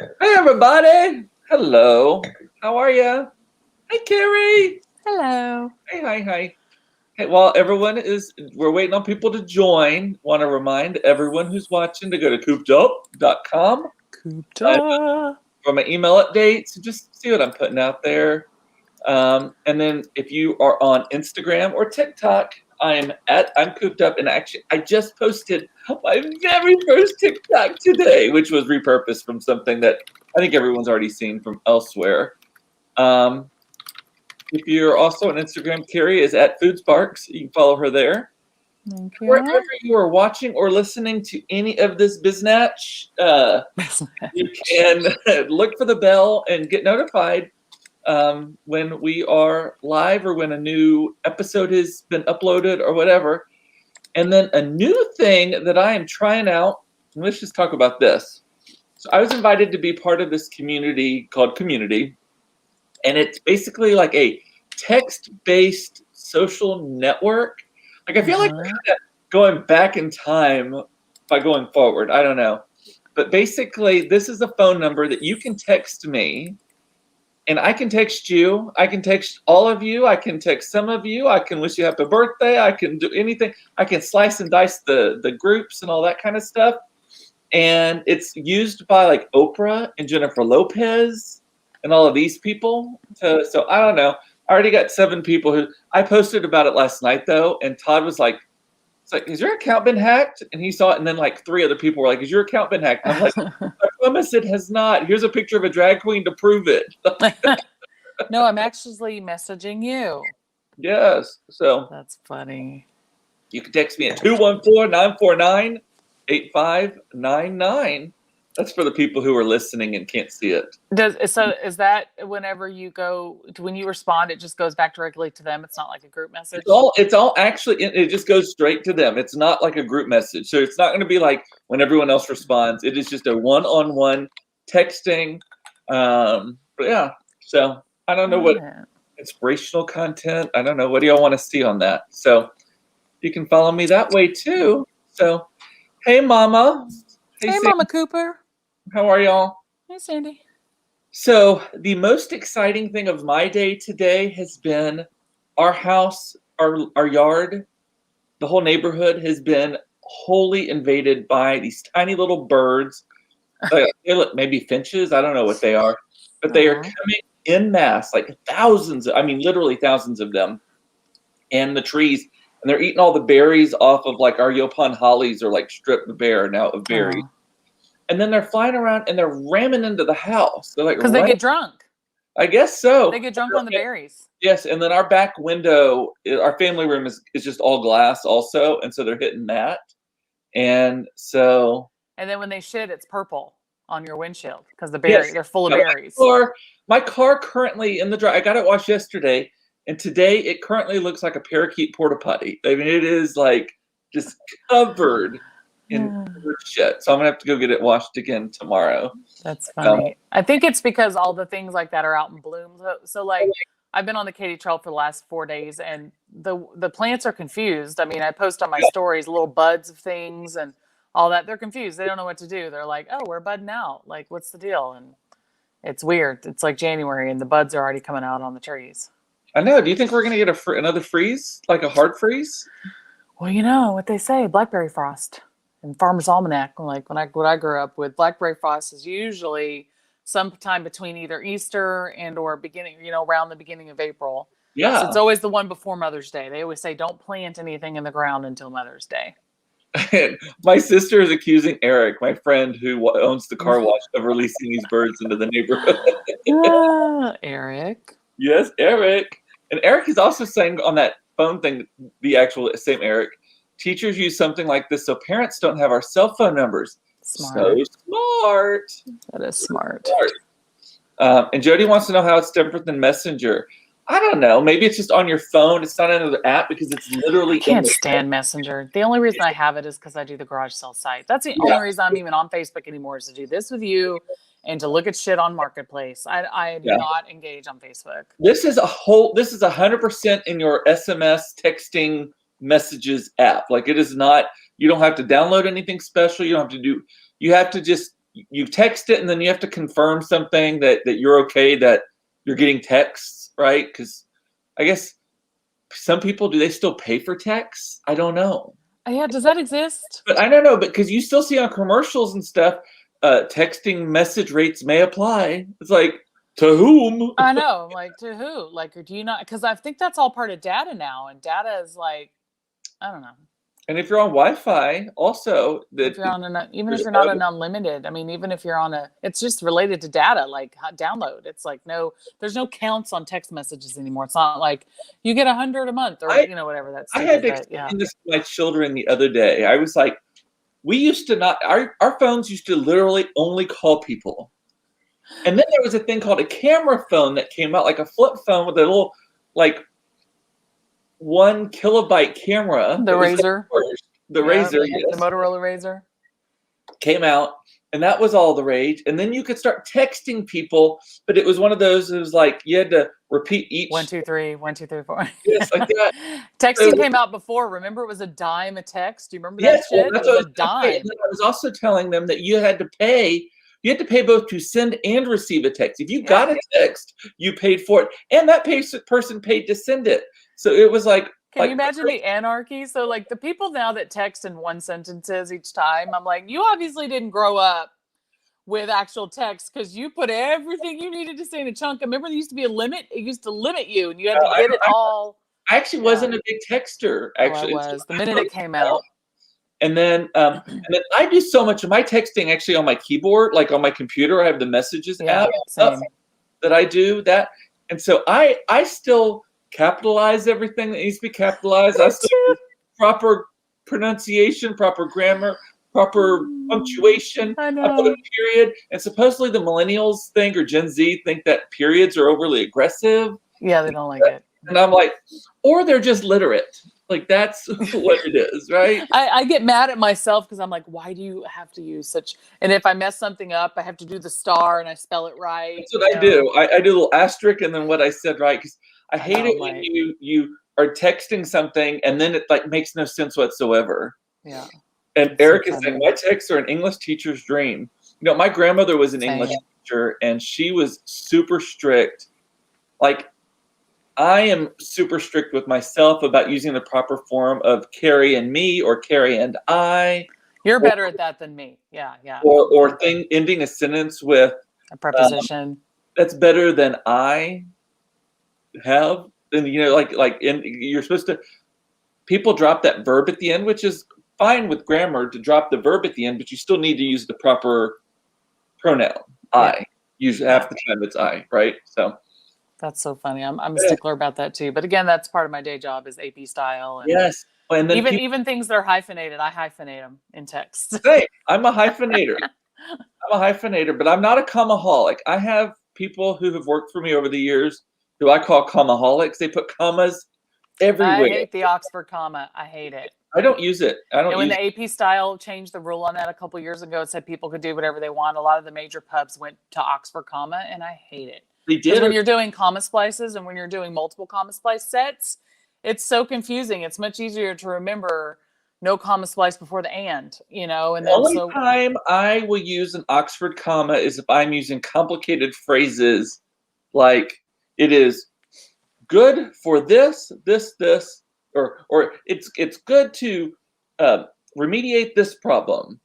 Hey, everybody. Hello. How are you? Hey, Kerrie. Hello. Hey, hi. Hey, while we're waiting on people to join. Want to remind everyone who's watching to go to coopedup.com Cooped Up. for my email updates. Just see what I'm putting out there. And then if you are on Instagram or TikTok, I'm Cooped Up. And actually, I just posted my very first TikTok today, which was repurposed from something that I think everyone's already seen from elsewhere. If you're also on Instagram, Kerrie is at Food Sparks. You can follow her there. Thank Wherever you. you are watching or listening to any of this biznatch, you can look for the bell and get notified when we are live or when a new episode has been uploaded or whatever. And then a new thing that I am trying out, and let's just talk about this. So I was invited to be part of this community called Community, and it's basically like a text-based social network. Like I feel like we're kind of going back in time by going forward. I don't know. But basically, this is a phone number that you can text me, and I can text you. I can text all of you. I can text some of you. I can wish you happy birthday. I can do anything. I can slice and dice the groups and all that kind of stuff. And it's used by like Oprah and Jennifer Lopez and all of these people. So I don't know. I already got 7 people who I posted about it last night though, and Todd was like, "It's like, has your account been hacked?" And he saw it, and then like 3 other people were like, "Has your account been hacked?" And I'm like, "I promise it has not. Here's a picture of a drag queen to prove it." No, I'm actually messaging you. Yes. So That's funny. you can text me at 214-949-8599. That's for the people who are listening and can't see it. Is that whenever when you respond, it just goes back directly to them? It's not like a group message? It's all actually, it just goes straight to them. It's not like a group message. So it's not going to be like when everyone else responds. It is just a one-on-one texting. But yeah, so I don't know what inspirational content. I don't know. What do y'all want to see on that? So you can follow me that way too. So, hey, Mama. Hey, Mama Cooper. How are y'all? Hey, Sandy. So the most exciting thing of my day today has been our house, our yard, the whole neighborhood has been wholly invaded by these tiny little birds. They look maybe finches. I don't know what they are, but they are coming en masse, like thousands. I mean, literally thousands of them, and the trees. And they're eating all the berries off of like our Yopon hollies are like stripped bare now of berries. And then they're flying around and they're ramming into the house. They're like, because they get drunk. I guess so. They get drunk on the berries. Yes, and then our back window, our family room is just all glass also, and so they're hitting that. And so. And then when they shit, it's purple on your windshield because they're full of berries. My car currently in the drive. I got it washed yesterday, and today it currently looks like a parakeet porta potty. I mean, it is like just covered in shit. So I'm gonna have to go get it washed again tomorrow. That's funny. I think it's because all the things like that are out in bloom. So like I've been on the Katy Trail for the last 4 days, and the plants are confused. I mean, I post on my stories little buds of things and all that. They're confused. They don't know what to do. They're like, "Oh, we're budding out. Like, what's the deal?" And it's weird. It's like January, and the buds are already coming out on the trees. I know. Do you think we're gonna get another freeze, like a hard freeze? Well, you know what they say, blackberry frost. And Farmer's Almanac, like when I grew up with, blackberry frost is usually sometime between either Easter and or beginning, around the beginning of April. Yeah. So it's always the one before Mother's Day. They always say don't plant anything in the ground until Mother's Day. My sister is accusing Eric, my friend who owns the car wash, of releasing these birds into the neighborhood. Eric. Yes, Eric. And Eric is also saying on that phone thing, the actual same Eric, teachers use something like this so parents don't have our cell phone numbers. Smart. So smart. That is smart. And Jody wants to know how it's different than Messenger. I don't know. Maybe it's just on your phone. It's not another app because it's literally. I can't stand Messenger. The only reason I have it is because I do the garage sale site. That's the only reason I'm even on Facebook anymore, is to do this with you and to look at shit on Marketplace. I do not engage on Facebook. This is 100% in your SMS texting messages app. Like, it is not. You don't have to download anything special. You don't have to do. You have to just you text it and then you have to confirm something that you're okay that you're getting texts, right? Because I guess some people, do they still pay for texts? I don't know. Yeah, does that exist? But I don't know, because you still see on commercials and stuff, texting message rates may apply. It's like, to whom? I know, like to who? Like, or do you not? Because I think that's all part of data now, and data is like, I don't know. And if you're on Wi-Fi, also If you're on even if you're not an unlimited, I mean, even if you're on it's just related to data, like download. It's like there's no counts on text messages anymore. It's not like you get 100 a month or whatever. That's I had to explain this to my children the other day. I was like, we used to not, our phones used to literally only call people. And then there was a thing called a camera phone that came out, like a flip phone with a little, like, 1 kilobyte camera. The Razor. The Razor, yes. The Motorola Razor came out, and that was all the rage. And then you could start texting people, but it was one of those, it was like you had to repeat each 1 2 3 1 2 3 4. Yes, like that. Texting came out before. Remember, it was a dime a text. Do you remember that shit? Well, it was a dime. I was also telling them that you had to pay both to send and receive a text. If you got a text, you paid for it, and that person paid to send it. So it was like, can you imagine the anarchy? So like the people now that text in one sentences each time, I'm like, you obviously didn't grow up with actual text because you put everything you needed to say in a chunk. I remember there used to be a limit. It used to limit you, and you had to get it all. I actually wasn't a big texter. Actually, I was the minute it came out. And then I do so much of my texting actually on my keyboard, like on my computer. I have the messages app that I do that, and so I still capitalize everything that needs to be capitalized. I still use proper pronunciation, proper grammar, proper punctuation. I put a period, and supposedly the millennials think, or Gen Z think, that periods are overly aggressive. Yeah, they don't like it. And I'm like, or they're just literate. Like, that's what it is, right? I get mad at myself because I'm like, why do you have to use such? And if I mess something up, I have to do the star and I spell it right. That's what I do. I do a little asterisk and then what I said right, because I hate it when you are texting something and then it like makes no sense whatsoever. Yeah. And Eric is saying, my texts are an English teacher's dream. You know, my grandmother was an English teacher, and she was super strict. Like, I am super strict with myself about using the proper form of Kerrie and me, or Kerrie and I. You're better at that than me. Yeah, yeah. Or ending a sentence with a preposition. That's better than I have. And you're supposed to. People drop that verb at the end, which is fine with grammar to drop the verb at the end, but you still need to use the proper pronoun. I. Usually half the time it's I, right? So. That's so funny. I'm a stickler about that too. But again, that's part of my day job is AP style. And yes. And then even things that are hyphenated, I hyphenate them in text. Hey, I'm a hyphenator. But I'm not a commaholic. I have people who have worked for me over the years who I call commaholics. They put commas everywhere. I hate the Oxford comma. I hate it. I don't use it. When the AP style changed the rule on that a couple years ago, it said people could do whatever they want. A lot of the major pubs went to Oxford comma, and I hate it. They did. When you're doing comma splices and when you're doing multiple comma splice sets, it's so confusing. It's much easier to remember no comma splice before the and, And the only time I will use an Oxford comma is if I'm using complicated phrases, like it is good for this, or it's good to remediate this problem,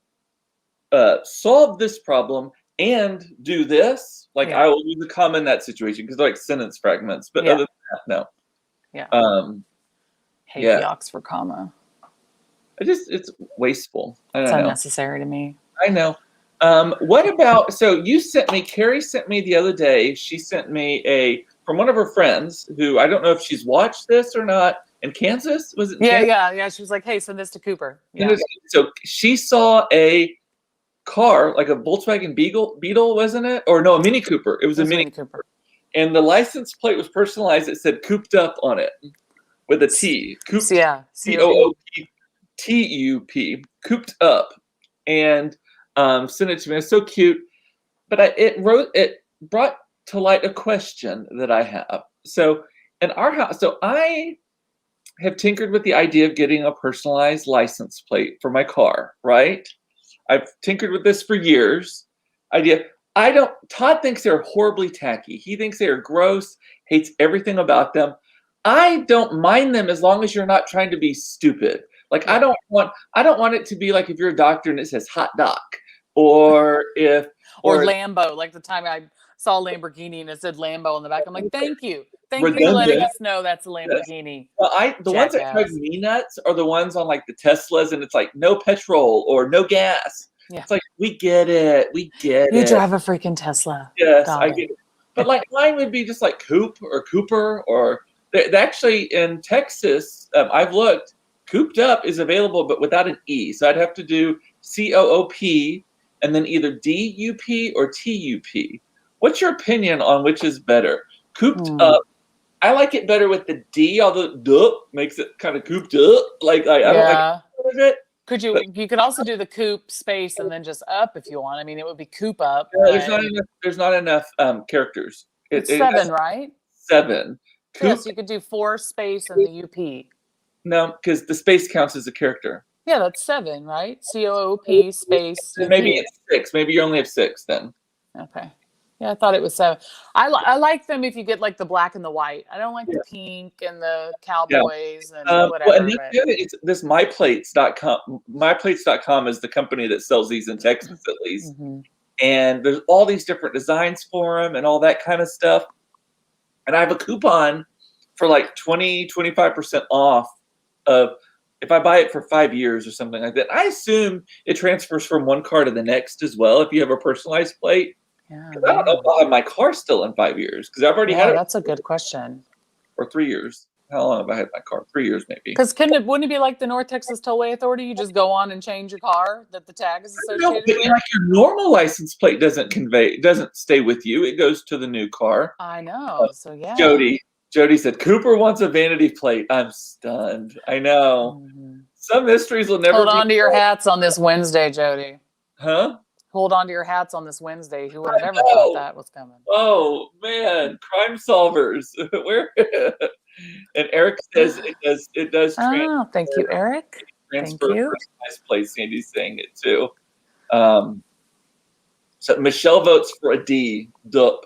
solve this problem, and do this. Like, I will use a comma in that situation because they're like sentence fragments. But other than that, no. Yeah. Hate the Oxford comma. It's wasteful. It's unnecessary to me. I know. What about, so Kerrie sent me the other day, she sent me from one of her friends who, I don't know if she's watched this or not, in Kansas, was it? Yeah. She was like, hey, send this to Cooper. Yeah. So she saw a car, like a Volkswagen Beetle, wasn't it? Or no, a Mini Cooper. It was a Mini Cooper. And the license plate was personalized. It said Cooped Up on it with a T. Cooped, COOPTUP. Cooped Up. And sent it to me. It's so cute. But it brought to light a question that I have. So in our house, I have tinkered with the idea of getting a personalized license plate for my car, right? I've tinkered with this for years, idea. Todd thinks they're horribly tacky. He thinks they are gross, hates everything about them. I don't mind them as long as you're not trying to be stupid. Like Yeah. I don't want it to be like if you're a doctor and it says hot doc, or or Lambo. Like the time I saw Lamborghini and it said Lambo on the back, I'm like, thank you for letting redundant. us know that's a Lamborghini. Well, the ones that drive me nuts are the ones on like the Teslas, and it's like no petrol or no gas. Yeah. It's like we get it. You drive a freaking Tesla. Yes, I get it. But like mine would be just like Coop or Cooper, or they actually in Texas. I've looked. Cooped Up is available, but without an E. So I'd have to do COOP and then either DUP or TUP. What's your opinion on which is better? Cooped Up. I like it better with the D, although duh makes it kind of cooped up. I don't like it. You could also do the coop space and then just up if you want. I mean, it would be coop up. Yeah, there's not enough characters. It's 7, right? 7. Yes, you could do 4 space and the UP. No, because the space counts as a character. Yeah, that's 7, right? COOP space. UP. Maybe it's 6. Maybe you only have 6 then. Okay. Yeah, I thought it was 7. I like them if you get like the black and the white. I don't like the pink and the cowboys and whatever. Well, and it's this myplates.com. Myplates.com is the company that sells these in Texas, at least. Mm-hmm. And there's all these different designs for them and all that kind of stuff. And I have a coupon for like 25% off of if I buy it for 5 years or something like that. I assume it transfers from one car to the next as well if you have a personalized plate. Yeah, I don't know if I'll have my car still in 5 years because I've already had it. That's a good question. Or 3 years. How long have I had my car? 3 years maybe. Because wouldn't it be like the North Texas Tollway Authority? You just go on and change your car that the tag is associated with? Like your normal license plate doesn't stay with you. It goes to the new car. I know. So yeah. Jody said, Cooper wants a vanity plate. I'm stunned. I know. Mm-hmm. Some mysteries will never Hold on to your hats on this Wednesday, Jody. Huh? Hold on to your hats on this Wednesday. Who would have ever thought that was coming? Oh, man. Crime solvers. Where? And Eric says it does transfer. Oh, thank you, Eric. Thank you. Nice place. Sandy's saying it too. So Michelle votes for a D. Dup.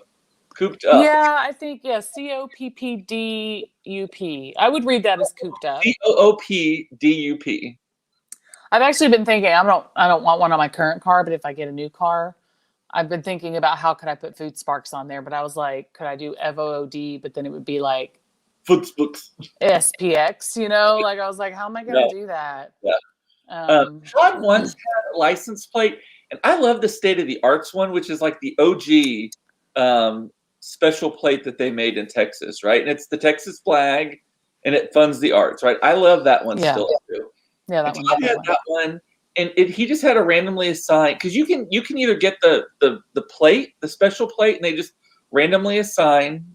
Cooped Up. Yeah, I think COPPDUP. I would read that as Cooped Up. COOPDUP. I've actually been thinking I don't want one on my current car, but if I get a new car, I've been thinking about how could I put Food Sparks on there, but I was like, could I do EVOOD? But then it would be like Food Sparks. SPX, like I was like, how am I going to do that? Yeah. Todd once had a license plate, and I love the state of the arts one, which is like the OG special plate that they made in Texas, right? And it's the Texas flag, and it funds the arts, right? I love that one still too. Yeah, that one. And he just had a randomly assigned, because you can either get the plate, the special plate, and they just randomly assign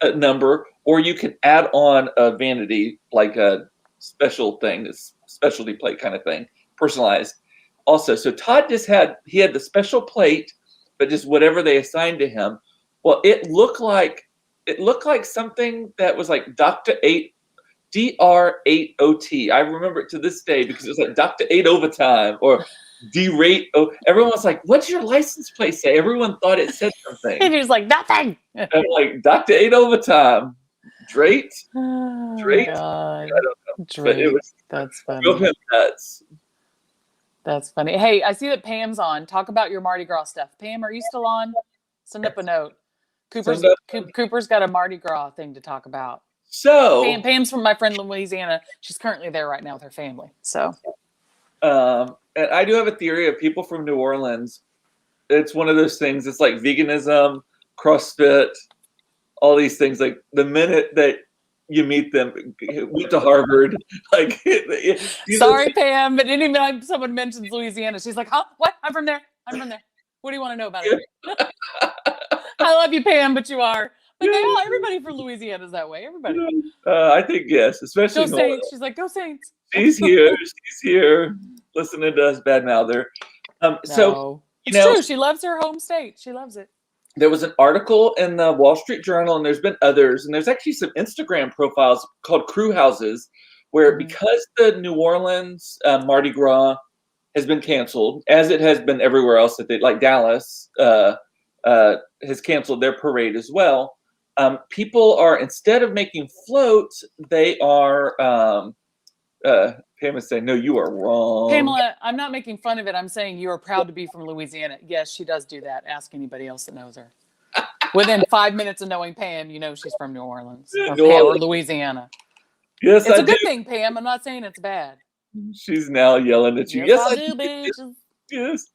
a number, or you can add on a vanity, like a special thing, this specialty plate kind of thing, personalized. Also, so Todd had the special plate, but just whatever they assigned to him. Well, it looked like something that was like DR8OT. I remember it to this day because it was like Dr. 8 overtime or D-rate. Everyone was like, "What's your license plate say?" Everyone thought it said something. And he was like, "Nothing." And I'm like, Dr. 8 overtime. Drake. Drake. I don't know. Drake. That's funny. Drove him nuts. That's funny. Hey, I see that Pam's on. Talk about your Mardi Gras stuff. Pam, are you still on? Send up a note. Cooper's got a Mardi Gras thing to talk about. So Pam's from my friend in Louisiana. She's currently there right now with her family. So, and I do have a theory of people from New Orleans. It's one of those things. It's like veganism, CrossFit, all these things. Like the minute that you meet them, went to Harvard. Like, sorry, Pam, but anytime someone mentions Louisiana, she's like, "Huh? What? I'm from there. What do you want to know about it?" I love you, Pam, but you are. But everybody from Louisiana is that way. Everybody. I think yes, especially Go Saints. She's like, "Go Saints." She's here, listening to us badmouth her. So it's true. She loves her home state. She loves it. There was an article in the Wall Street Journal, and there's been others, and there's actually some Instagram profiles called Crew Houses, where because the New Orleans Mardi Gras has been canceled, as it has been everywhere else that they like. Dallas has canceled their parade as well. People are, instead of making floats, they are. Pam is saying, "No, you are wrong." Pamela, I'm not making fun of it. I'm saying you are proud to be from Louisiana. Yes, she does do that. Ask anybody else that knows her. Within 5 minutes of knowing Pam, you know she's from New Orleans or Louisiana. Yes, it's I a good do. thing, Pam. I'm not saying it's bad. She's now yelling at you. Yes, I do, bitches. Yes.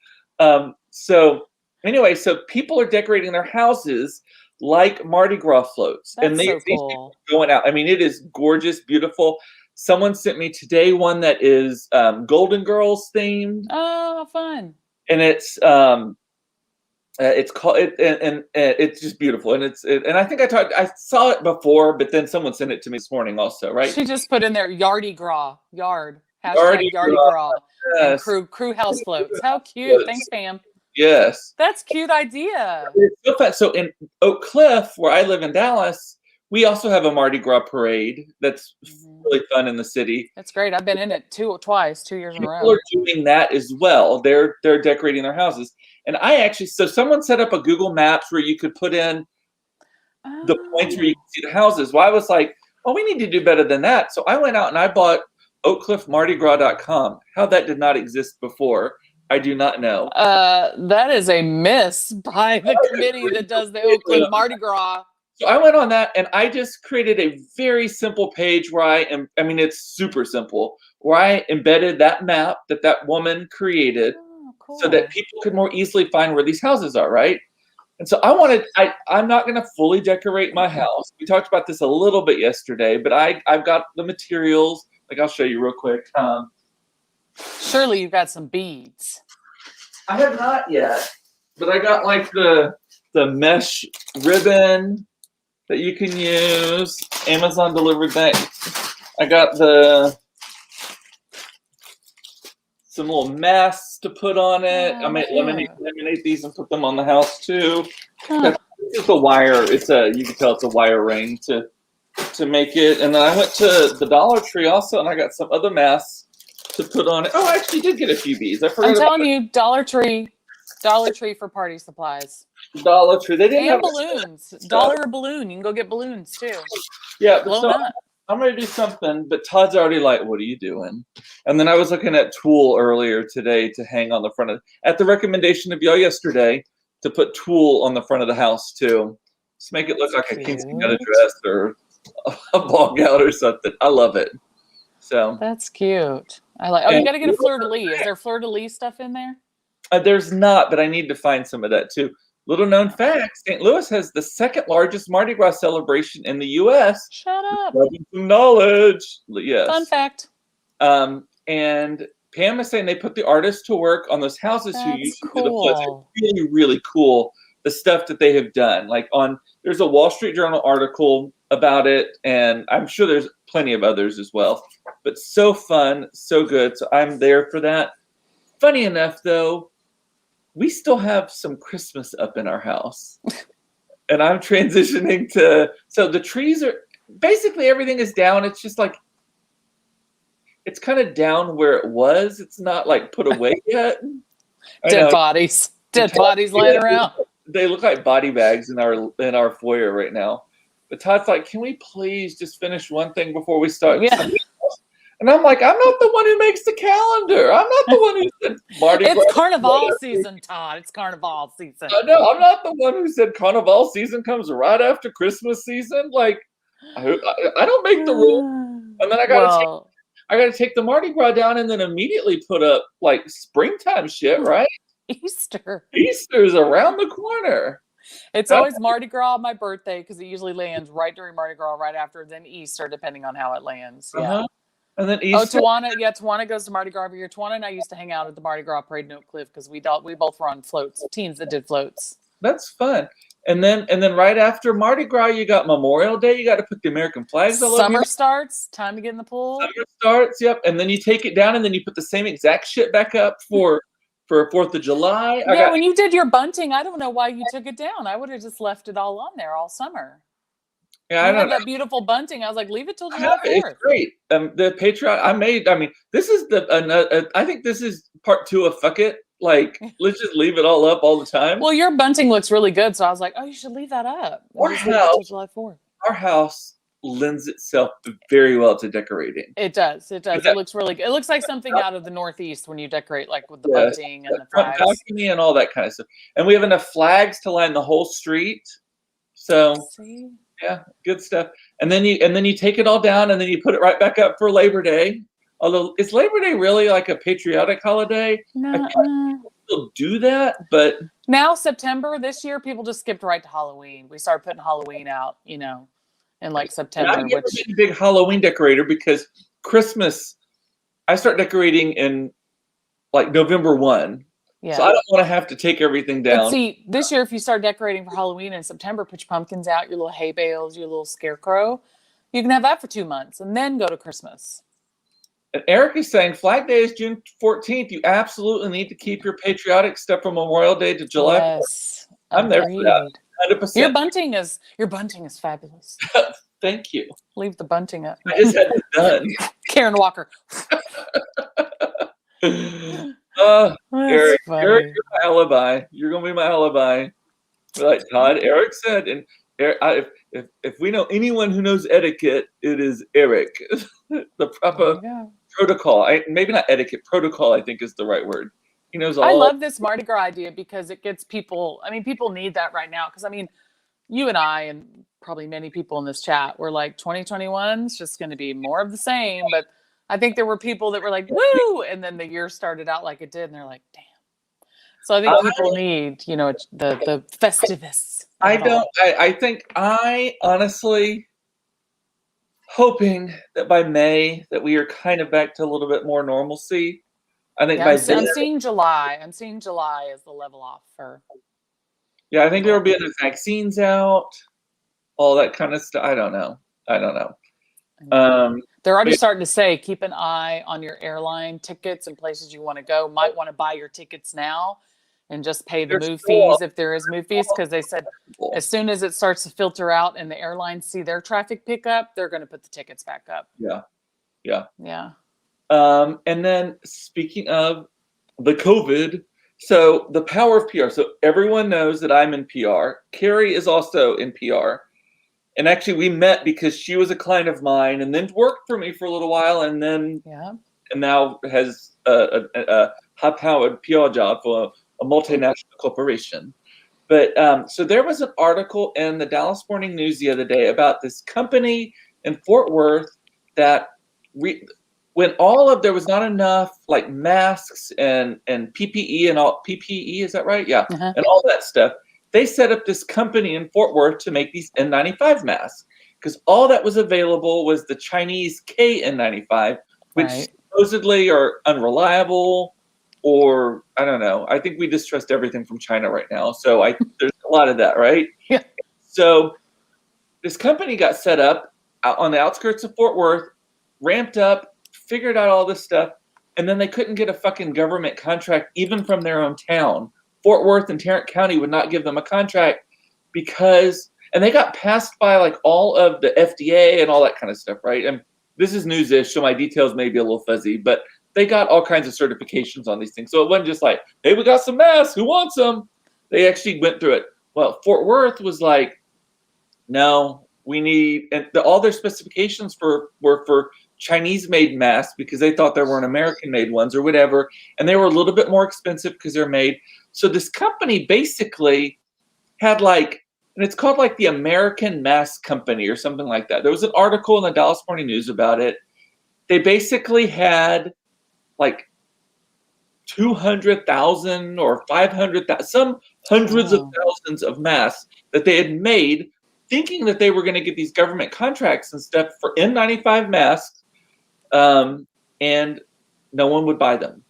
So anyway, so people are decorating their houses like Mardi Gras floats, That's and so these cool. going out. I mean, it is gorgeous, beautiful. Someone sent me today one that is Golden Girls themed. Oh, fun! And it's called it, and it's just beautiful, and and I think I saw it before, but then someone sent it to me this morning also, right? She just put in there Yardy Gras, yard Yardy Yardy Gras, yes. and crew house floats. How cute! Yes. Thanks, Pam. Yes, That's cute idea. it's so fun. So in Oak Cliff, where I live in Dallas, we also have a Mardi Gras parade that's really fun in the city. That's great. I've been in it twice, 2 years in a row. People are doing that as well. They're decorating their houses. And so someone set up a Google Maps where you could put in the points where you can see the houses. Well, I was like, well, we need to do better than that. So I went out and I bought oakcliffmardigras.com. How that did not exist before, I do not know. That is a miss by the committee that does the Oak Cliff Mardi Gras. So I went on that and I just created a very simple page where it's super simple, where I embedded that map that woman created so that people could more easily find where these houses are, right? And so I'm not going to fully decorate my house. We talked about this a little bit yesterday, but I've got the materials. Like, I'll show you real quick. Surely you've got some beads. I have not yet, but I got like the mesh ribbon that you can use. Amazon delivered that. I got some little masks to put on it. I might laminate these and put them on the house too. It's a wire. You can tell it's a wire ring to make it. And then I went to the Dollar Tree also, and I got some other masks to put on it. Oh, I actually did get a few beads. I'm telling you, Dollar Tree for party supplies. Dollar Tree. They didn't have balloons. $1 a balloon. You can go get balloons too. Yeah, but I'm ready to do something, but Todd's already like, what are you doing? And then I was looking at tulle earlier today to hang on the front at the recommendation of y'all yesterday, to put tulle on the front of the house too. Just make it look like a quinceañera dress or a ball gown or something. I love it. So that's cute. I like. Oh, you got to get a fleur-de-lis. Is there fleur-de-lis stuff in there? There's not, but I need to find some of that too. Little known fact: St. Louis has the second largest Mardi Gras celebration in the U.S. Shut up. Some knowledge. Yes. Fun fact. And Pam is saying they put the artists to work on those houses who usually do the floats. It's really, really cool, the stuff that they have done. Like there's a Wall Street Journal article about it, and I'm sure there's plenty of others as well. But so fun, so good. So I'm there for that. Funny enough, though, we still have some Christmas up in our house. And I'm transitioning so the trees are, basically everything is down. It's just like, it's kind of down where it was. It's not like put away yet. Dead bodies laying around. They look like body bags in our foyer right now. But Todd's like, can we please just finish one thing before we start? Yeah. And I'm like, I'm not the one who makes the calendar. I'm not the one who said Mardi Gras. It's Carnival season, Todd. It's Carnival season. No, I'm not the one who said Carnival season comes right after Christmas season. Like, I don't make the rule. And then I got to take the Mardi Gras down and then immediately put up like springtime shit, right? Easter's around the corner. It's always Mardi Gras on my birthday because it usually lands right during Mardi Gras, right after, then Easter, depending on how it lands. Yeah. Uh-huh. And then Easter. Tawana goes to Mardi Gras every year. Tawana and I used to hang out at the Mardi Gras parade in Oak Cliff because we both were on floats, teens that did floats. That's fun. And then right after Mardi Gras, you got Memorial Day. You got to put the American flags all over. Summer starts. Time to get in the pool. Summer starts. Yep. And then you take it down, and then you put the same exact shit back up for 4th of July. When you did your bunting, I don't know why you took it down. I would have just left it all on there all summer. Yeah, I You don't have know. that beautiful bunting. I was like, leave it till I have July it. It's 4th. great. The Patreon I made. I mean, this is I think this is part 2 of fuck it. Like, let's just leave it all up all the time. Well, your bunting looks really good, so I was like, oh, you should leave that up and Our just leave it till house, July 4th. our house lends itself very well to decorating. It does. It With does. It that looks really good. It looks like something out of the Northeast when you decorate, like with the yes, bunting and that the front flags. balcony and all that kind of stuff. And we have enough flags to line the whole street. So See? yeah, good stuff. And then you take it all down and then you put it right back up for Labor Day. Although, is Labor Day really like a patriotic holiday? I No. probably still do that, but Now September this year, people just skipped right to Halloween. We started putting Halloween out, in like and I've September, never which been a big Halloween decorator because Christmas, I start decorating in like November 1. So I yeah. don't want to have to take everything But down. see, this year, if you start decorating for Halloween in September, put your pumpkins out, your little hay bales, your little scarecrow. You can have that for 2 months and then go to Christmas. And Eric is saying Flag Day is June 14th. You absolutely need to keep your patriotic stuff from Memorial Day to July 4th. Yes, I'm there for that. agreed. 100%. Your bunting is fabulous. Thank you. Leave the bunting up. I just had this done. Karen Walker. Uh, That's Eric, funny. you're my alibi. You're gonna be my alibi. Like Todd, Eric said, and if we know anyone who knows etiquette, it is Eric. The proper protocol. Maybe not etiquette. Protocol, I think, is the right word. He knows all. I love this Mardi Gras idea because it gets people. I mean, people need that right now. Because I mean, you and I, and probably many people in this chat, were like, 2021 is just going to be more of the same. But I think there were people that were like, woo, and then the year started out like it did, and they're like, damn. So I think people need, the Festivus. I think I honestly hoping that by May that we are kind of back to a little bit more normalcy. I think by then, I'm seeing July. I'm seeing July as the level off for. Yeah, I think there will be enough vaccines out, all that kind of stuff. I don't know. They're already starting to say, keep an eye on your airline tickets and places you want to go. Might want to buy your tickets now and just pay the move fees if there is move fees. Because they said as soon as it starts to filter out and the airlines see their traffic pick up, they're going to put the tickets back up. Yeah. And then speaking of the COVID, so the power of PR. So everyone knows that I'm in PR. Kerrie is also in PR. And actually, we met because she was a client of mine, and then worked for me for a little while, and now has a high-powered PR job for a multinational corporation. But so there was an article in the Dallas Morning News the other day about this company in Fort Worth that when there was not enough like masks and PPE and all PPE, is that right? Yeah, and all that stuff. They set up this company in Fort Worth to make these N95 masks because all that was available was the Chinese KN95, which supposedly are unreliable, or I don't know. I think we distrust everything from China right now. So there's a lot of that, right? Yeah. So this company got set up out on the outskirts of Fort Worth, ramped up, figured out all this stuff, and then they couldn't get a fucking government contract even from their own town. Fort Worth and Tarrant County would not give them a contract and they got passed by like all of the FDA and all that kind of stuff, right? And this is news-ish, so my details may be a little fuzzy, but they got all kinds of certifications on these things. So it wasn't just like, hey, we got some masks, who wants them? They actually went through it. Well, Fort Worth was like, no, we need, and all their specifications were for Chinese-made masks because they thought there weren't American-made ones or whatever, and they were a little bit more expensive because they're made. So this company basically had and it's called like the American Mask Company or something like that. There was an article in the Dallas Morning News about it. They basically had like 200,000 or 500,000, some hundreds of thousands of masks that they had made, thinking that they were going to get these government contracts and stuff for N95 masks, and no one would buy them.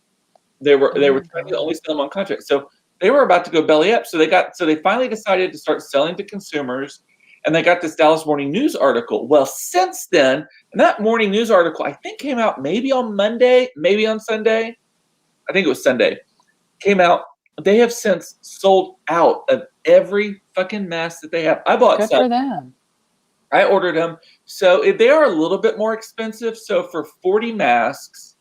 They were trying to only sell them on contract. So they were about to go belly up. So they finally decided to start selling to consumers, and they got this Dallas Morning News article. Well, since then, and that morning news article I think came out maybe on Monday, maybe on Sunday. I think it was Sunday. Came out. They have since sold out of every fucking mask that they have. I bought Good some. for them. I ordered them. So they are a little bit more expensive. So for 40 masks,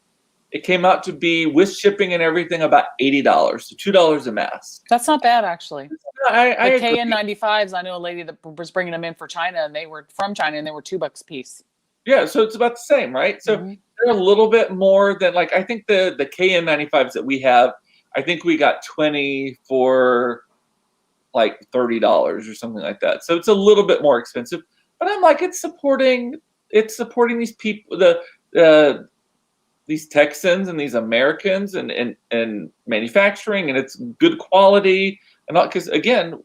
it came out to be, with shipping and everything, about $80. So $2 a mask. That's not bad, actually. I The agree. KN95s, I know a lady that was bringing them in for China, and they were from China, and they were $2 a piece. Yeah, so it's about the same, right? So they're a little bit more than, like, I think the KN95s that we have, I think we got 20 for like $30 or something like that. So it's a little bit more expensive. But I'm like, it's supporting these people, these Texans and these Americans and manufacturing, and it's good quality, and not, because again,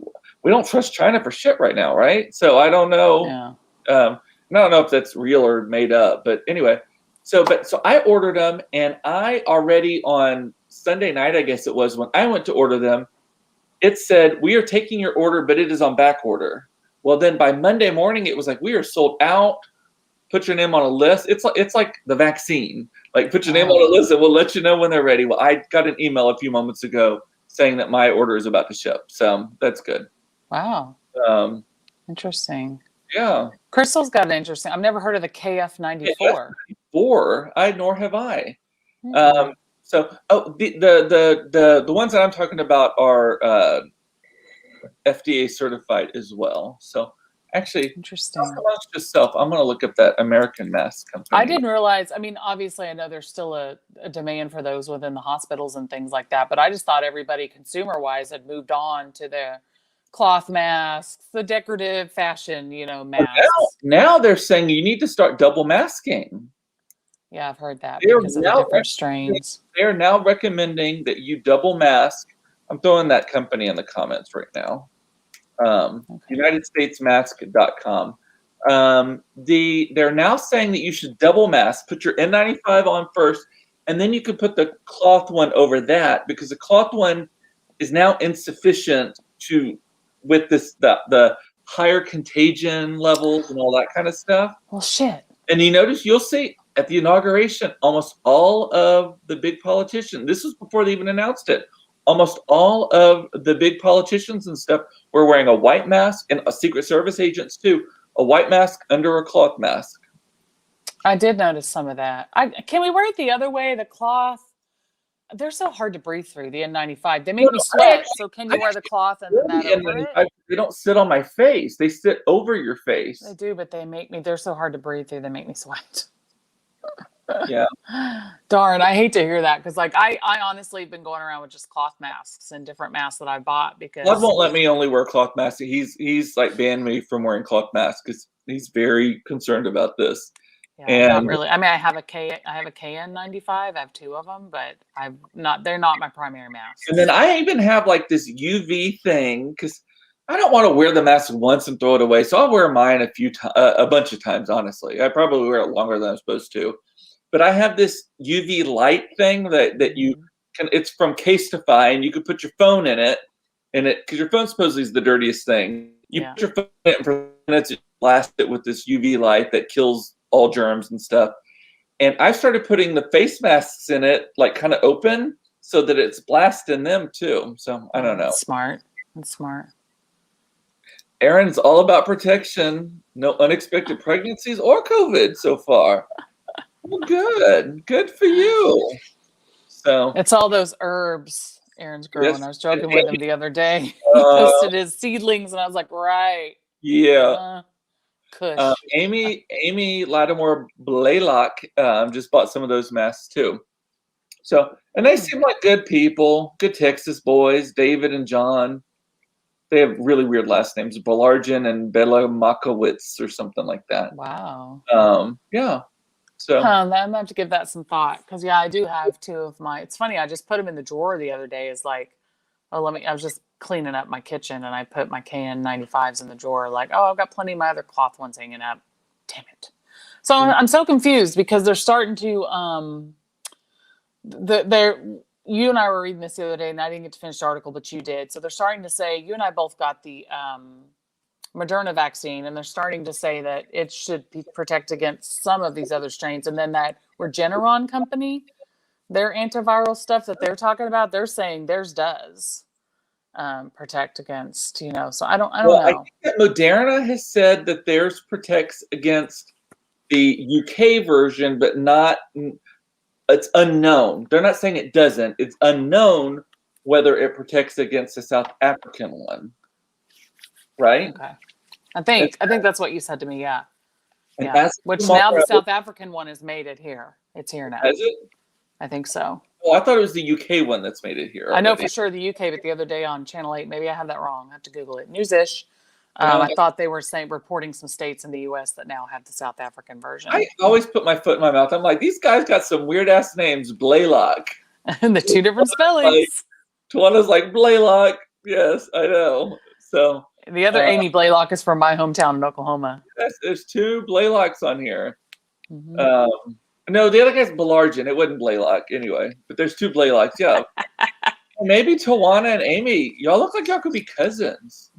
we don't trust China for shit right now, right? So I don't know. Yeah. I don't know if that's real or made up, but anyway. So I ordered them, and I already on Sunday night, I guess it was, when I went to order them, it said, "We are taking your order, but it is on back order." Well, then by Monday morning, it was like, "We are sold out. Put your name on a list." It's like the vaccine. Like, put your name on a list, and we'll let you know when they're ready. Well, I got an email a few moments ago saying that my order is about to ship, so that's good. Wow. Interesting. Yeah. Crystal's got an interesting. I've never heard of the KF94. Nor have I. So the ones that I'm talking about are FDA certified as well. So actually, interesting. Amongst yourself, I'm going to look up that American mask company. I didn't realize. I mean, obviously, I know there's still a demand for those within the hospitals and things like that. But I just thought everybody, consumer-wise, had moved on to the cloth masks, the decorative fashion, masks. Now they're saying you need to start double masking. Yeah, I've heard that because of the different strains. They're now recommending that you double mask. I'm throwing that company in the comments right now. UnitedStatesMask.com. They're now saying that you should double mask. Put your N95 on first, and then you can put the cloth one over that, because the cloth one is now insufficient with the higher contagion levels and all that kind of stuff. Well, shit. And you'll see at the inauguration, almost all of the big politicians, this was before they even announced it, almost all of the big politicians and stuff were wearing a white mask, and Secret Service agents too, a white mask under a cloth mask. I did notice some of that. Can we wear it the other way? The cloth, they're so hard to breathe through, the N95. They make me sweat. So can you wear the cloth and then that over it? They don't sit on my face. They sit over your face. They do, but they're so hard to breathe through. They make me sweat. Yeah. Darn, I hate to hear that, because like I honestly have been going around with just cloth masks and different masks that I bought, because God won't let me only wear cloth masks. He's like banned me from wearing cloth masks because he's very concerned about this. Yeah, not really. I mean, I have a KN95. I have two of them, but they're not my primary mask. And then I even have like this UV thing, because I don't want to wear the mask once and throw it away. So I'll wear mine a bunch of times, honestly. I probably wear it longer than I'm supposed to. But I have this UV light thing that you can, it's from Casetify, and you can put your phone in it, because your phone supposedly is the dirtiest thing. You put your phone in it for minutes, it blast it with this UV light that kills all germs and stuff. And I started putting the face masks in it, like kind of open, so that it's blasting them too. So I don't know. That's smart. Erin's all about protection. No unexpected pregnancies or COVID so far. Well, good for you. So it's all those herbs Aaron's growing. Yes. I was joking with him the other day. He posted his seedlings, and I was like, right. Yeah. Amy Lattimore Blaylock just bought some of those masks too. So, and they seem like good people, good Texas boys, David and John. They have really weird last names, Belargin and Bela Makowitz or something like that. Wow. Yeah. So I'm gonna have to give that some thought, because I do have two of my. It's funny, I just put them in the drawer the other day. Is like, I was just cleaning up my kitchen, and I put my KN95s in the drawer. Like, I've got plenty of my other cloth ones hanging up. Damn it! So I'm so confused, because they're starting to you and I were reading this the other day, and I didn't get to finish the article, but you did. So they're starting to say, you and I both got the Moderna vaccine, and they're starting to say that it should protect against some of these other strains. And then that Regeneron company, their antiviral stuff that they're talking about, they're saying theirs does. protect against, so I don't Well, I know. think that Moderna has said that theirs protects against the UK version, but not. It's unknown. They're not saying it doesn't. It's unknown whether it protects against the South African one, right? Okay. I think that's what you said to me. Yeah. And Yeah. as Which now tomorrow, the South African one is made it here. It's here now. has it? I think so. Oh, I thought it was the UK one that's made it here I know already. for sure the UK, but the other day on Channel 8, maybe I had that wrong. I have to Google it. News-ish. I thought they were reporting some states in the US that now have the South African version. I always put my foot in my mouth. I'm like, these guys got some weird ass names. Blaylock. And the two different spellings. Tuana's like Blaylock. Yes, I know. So the other Amy Blaylock is from my hometown in Oklahoma. yes, there's two Blaylocks on here. Mm-hmm. No, the other guy's Belargin. It wasn't Blaylock anyway, but there's two Blaylocks. Yeah. Maybe Tawana and Amy, y'all look like y'all could be cousins.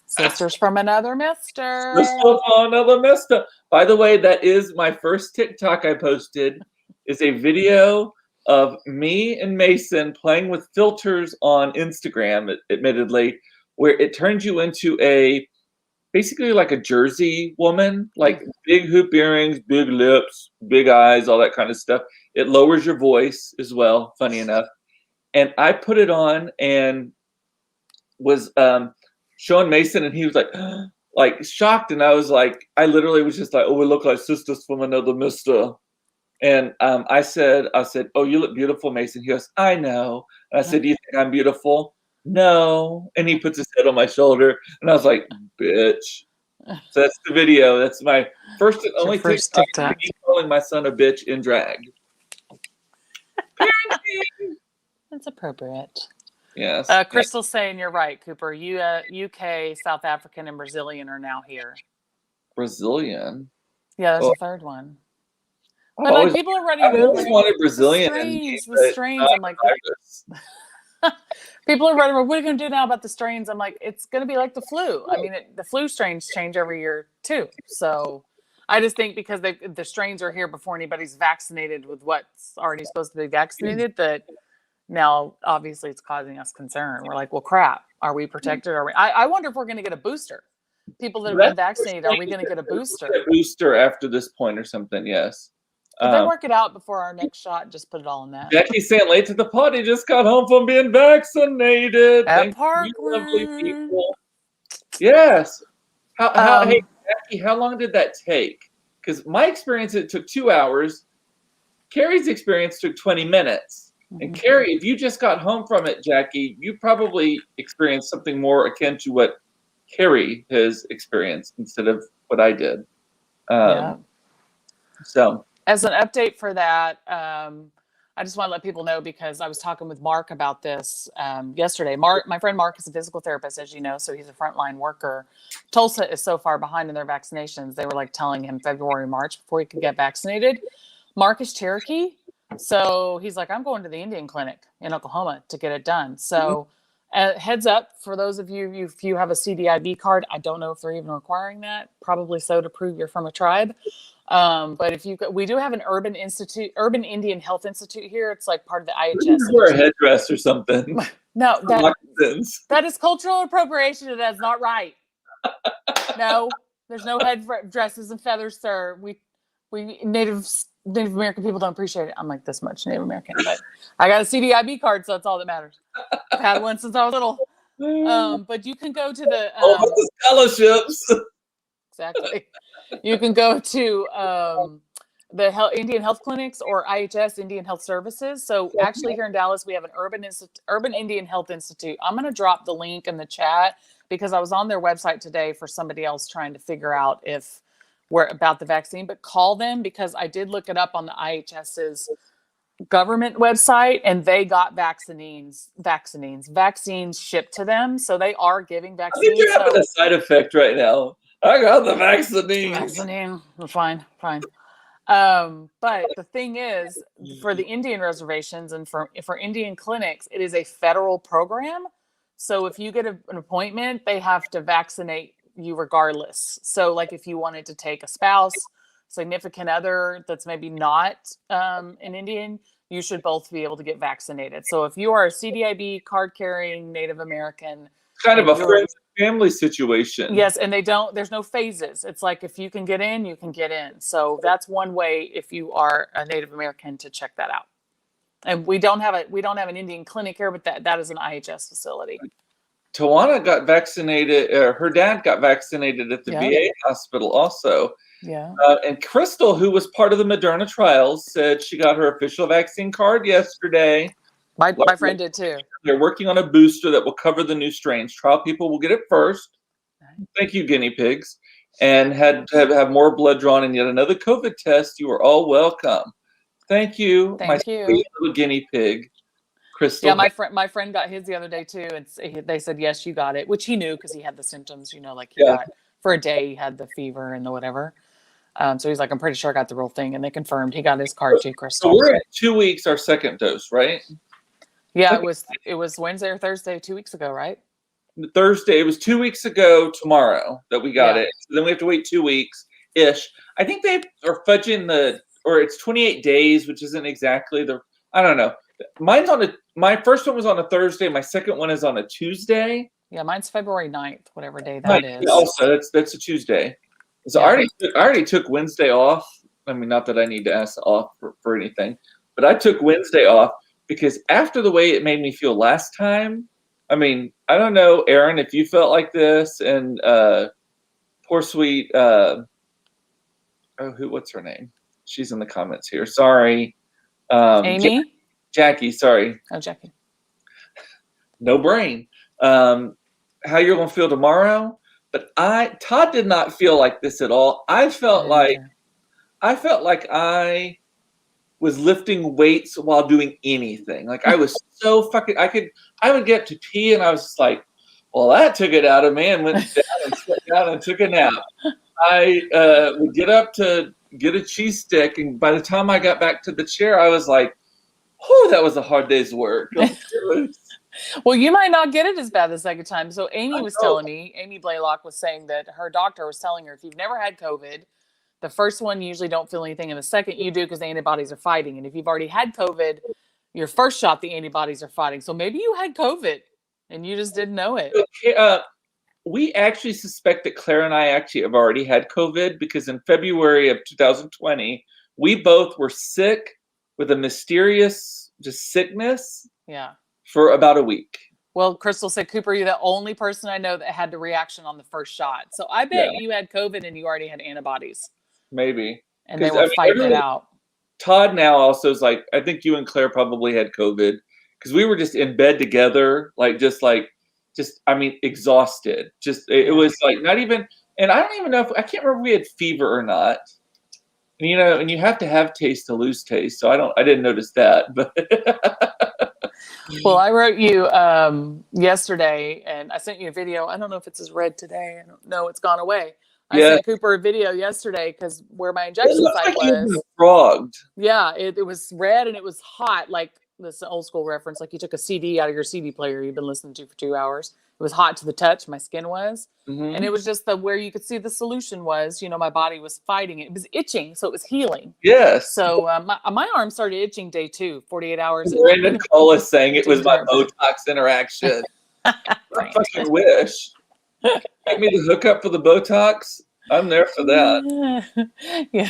Sisters from another mister. Sisters from another mister. By the way, that is my first TikTok I posted. Is a video of me and Mason playing with filters on Instagram, admittedly, where it turns you into basically like a Jersey woman, like big hoop earrings, big lips, big eyes, all that kind of stuff. It lowers your voice as well, funny enough. And I put it on and was showing Mason, and he was like shocked. And I was like, I literally was just like, oh, we look like sisters from another mister. And I said, oh, you look beautiful, Mason. He goes, I know. And I said, do you think I'm beautiful? No. And he puts his head on my shoulder, and I was like, bitch. So that's the video. That's my first and only TikTok. Me calling my son a bitch in drag. That's appropriate. Yes. Crystal's saying you're right, Cooper. UK, South African, and Brazilian are now here. Brazilian? Yeah, there's a third one. But like people are running around. I always wanted Brazilian. The strains. I'm like, people are running around. What are you going to do now about the strains? I'm like, it's going to be like the flu. I mean, the flu strains change every year too. So I just think because the strains are here before anybody's vaccinated with what's already supposed to be vaccinated, that now obviously it's causing us concern. We're like, well, crap. Are we protected? Are we? I wonder if we're going to get a booster. People that have been vaccinated, are we going to get a booster? A booster after this point or something? Yes. Did they work it out before our next shot? Just put it all in that. Becky's saying late to the party, just got home from being vaccinated. At Parkland. Lovely people. Yes. Hey, Becky, how long did that take? Because my experience, it took 2 hours. Kerrie's experience took 20 minutes. And Kerrie, if you just got home from it, Jackie, you probably experienced something more akin to what Kerrie has experienced instead of what I did. Yeah. So. As an update for that, I just want to let people know, because I was talking with Mark about this yesterday. My friend Mark is a physical therapist, as you know, so he's a frontline worker. Tulsa is so far behind in their vaccinations. They were like telling him February, March before he could get vaccinated. Mark is Cherokee, so he's like, I'm going to the Indian clinic in Oklahoma to get it done. So heads up for those of you, if you have a CDIB card, I don't know if they're even requiring that. Probably so, to prove you're from a tribe. But we do have an urban Indian Health Institute here. It's like part of the IHS. Wear a headdress or something. No, that is cultural appropriation, and that's not right. No, there's no headdresses and feathers, sir. We Native American people don't appreciate it. I'm like this much Native American, but I got a CDIB card, so that's all that matters. I've had one since I was little. But you can go to the scholarships. Exactly. You can go to the Indian Health Clinics or IHS, Indian Health Services. So actually here in Dallas, we have an Urban Indian Health Institute. I'm going to drop the link in the chat, because I was on their website today for somebody else trying to figure out if we're about the vaccine. But call them, because I did look it up on the IHS's government website, and they got vaccines shipped to them. So they are giving vaccines. I think you're having a side effect right now. I got the vaccine. Fine. But the thing is, for the Indian reservations and for Indian clinics, it is a federal program. So if you get an appointment, they have to vaccinate you regardless. So like if you wanted to take a spouse, significant other that's maybe not an Indian, you should both be able to get vaccinated. So if you are a CDIB card carrying Native American, It's kind of and a friends and family situation. yes, and there's no phases. It's like if you can get in, you can get in. So that's one way if you are a Native American to check that out. And we don't have an Indian clinic here, but that is an IHS facility. Tawana got vaccinated. Her dad got vaccinated at the VA hospital also. Yeah. And Crystal, who was part of the Moderna trials, said she got her official vaccine card yesterday. My friend did too. They're working on a booster that will cover the new strains. Trial people will get it first. Thank you, guinea pigs. And had to have more blood drawn and yet another COVID test. You are all welcome. Thank you, my sweet little guinea pig, Crystal. Yeah, my friend got his the other day too, and they said yes, you got it, which he knew because he had the symptoms. Like he got for a day, he had the fever and the whatever. So he's like, I'm pretty sure I got the real thing, and they confirmed he got his card too, Crystal. So we're at 2 weeks our second dose, right? Yeah, it was Wednesday or Thursday 2 weeks ago, right? Thursday. It was 2 weeks ago tomorrow that we got it. So then we have to wait 2 weeks ish. I think they are fudging or it's 28 days, which isn't exactly I don't know. Mine's my first one was on a Thursday. My second one is on a Tuesday. Yeah, mine's February 9th, whatever day that is. Also, that's a Tuesday. So I already took Wednesday off. I mean, not that I need to ask off for anything, but I took Wednesday off because after the way it made me feel last time, I mean, I don't know, Erin, if you felt like this, and poor sweet, what's her name? She's in the comments here. Sorry. Amy? Jackie, sorry. Oh, Jackie. No brain. How you're going to feel tomorrow? But Todd did not feel like this at all. I felt like I was lifting weights while doing anything. Like I was so fucking. I would get to pee and I was just like, well, that took it out of me, and went down and sat down and took a nap. I would get up to get a cheese stick, and by the time I got back to the chair, I was like, oh, that was a hard day's work. Well, you might not get it as bad the second time. So Amy was telling me, Amy Blaylock was saying that her doctor was telling her, if you've never had COVID, the first one you usually don't feel anything, and the second you do because the antibodies are fighting. And if you've already had COVID, your first shot, the antibodies are fighting. So maybe you had COVID and you just didn't know it. We actually suspect that Claire and I actually have already had COVID because in February of 2020, we both were sick with a mysterious just sickness. Yeah. For about a week. Well, Crystal said, Cooper, you're the only person I know that had the reaction on the first shot. So I bet you had COVID and you already had antibodies. Maybe. And they were fighting it out. Todd now also is like, I think you and Claire probably had COVID because we were just in bed together, exhausted. It was like not even, and I don't even know I can't remember if we had fever or not. And, and you have to have taste to lose taste. So I didn't notice that, but. Well, I wrote you yesterday, and I sent you a video. I don't know if it's as red today. I don't know. It's gone away. I sent Cooper a video yesterday because where my injection site was. Frogged. Yeah, it was red and it was hot, like this old school reference. Like you took a CD out of your CD player you've been listening to for 2 hours. It was hot to the touch. My skin was. Mm-hmm. And it was just where you could see the solution was, my body was fighting it. It was itching, so it was healing. Yes. So my arm started itching day 2, 48 hours. Brandon Cole is saying it was my Botox interaction. I fucking wish. Get me the hookup for the Botox. I'm there for that. Yeah.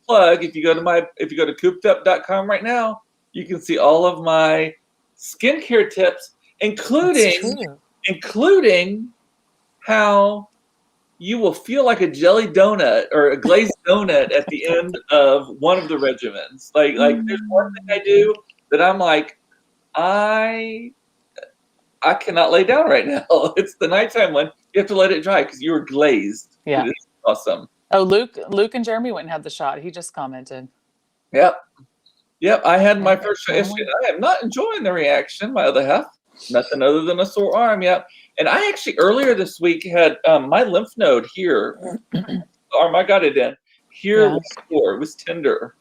Plug. If you go to coopedup.com right now, you can see all of my skincare tips, including how you will feel like a jelly donut or a glazed donut at the end of one of the regimens. Like there's one thing I do that I'm like, I cannot lay down right now. It's the nighttime one. You have to let it dry because you were glazed. Yeah. It's awesome. Oh, Luke and Jeremy went and had the shot. He just commented. Yep. I had my first shot yesterday. I am not enjoying the reaction. My other half, nothing other than a sore arm. Yep. And I actually earlier this week had my lymph node here. Arm, I got it in. Here was sore. It was tender.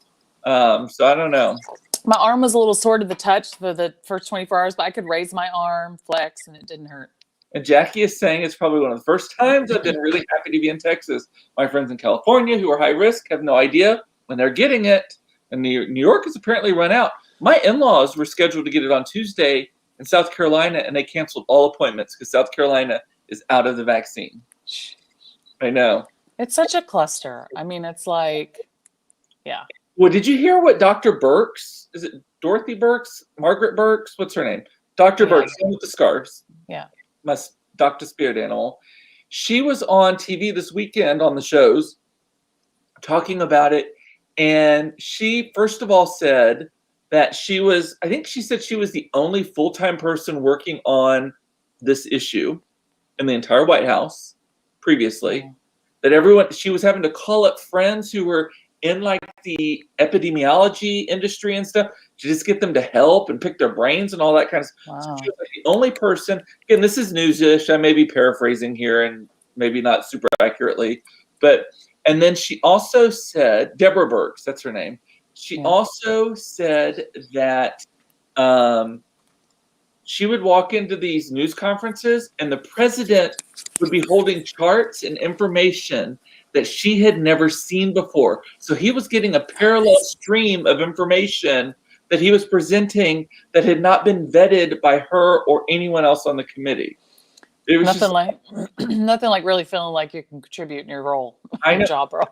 So I don't know. My arm was a little sore to the touch for the first 24 hours, but I could raise my arm, flex, and it didn't hurt. And Jackie is saying it's probably one of the first times I've been really happy to be in Texas. My friends in California who are high risk have no idea when they're getting it. And New York has apparently run out. My in-laws were scheduled to get it on Tuesday in South Carolina, and they canceled all appointments because South Carolina is out of the vaccine. I know. It's such a cluster. I mean, it's like, yeah. Well, did you hear what Dr. Burks, is it Dorothy Burks? Margaret Burks? What's her name? Dr. Burks, the one with the scars. Yeah. My Dr. Spirit Animal. She was on TV this weekend on the shows talking about it. And she, first of all, said that I think she said she was the only full-time person working on this issue in the entire White House previously. That she was having to call up friends who were in like the epidemiology industry and stuff to just get them to help and pick their brains and all that kind of stuff. Wow. So she was like the only person, again, this is news-ish, I may be paraphrasing here and maybe not super accurately, and then she also said, Deborah Burks, that's her name, she also said that she would walk into these news conferences and the president would be holding charts and information that she had never seen before. So he was getting a parallel stream of information that he was presenting that had not been vetted by her or anyone else on the committee. It was nothing like really feeling like you can contribute in your role, your job role.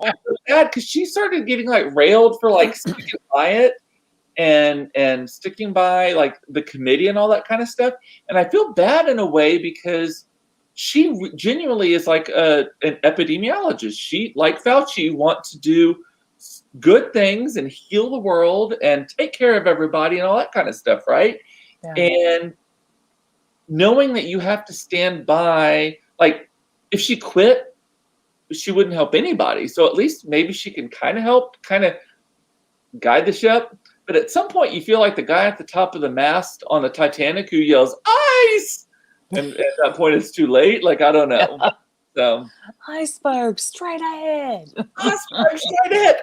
Bad because she started getting like railed for like sticking by it and sticking by like the committee and all that kind of stuff. And I feel bad in a way because she genuinely is like an epidemiologist. She, like Fauci, wants to do good things and heal the world and take care of everybody and all that kind of stuff, right? Yeah. And knowing that you have to stand by, like, if she quit, she wouldn't help anybody. So at least maybe she can kind of help, kind of guide the ship. But at some point, you feel like the guy at the top of the mast on the Titanic who yells, "Ice!" And at that point, it's too late. Like, I don't know. Yeah. So, iceberg straight ahead. Iceberg straight ahead.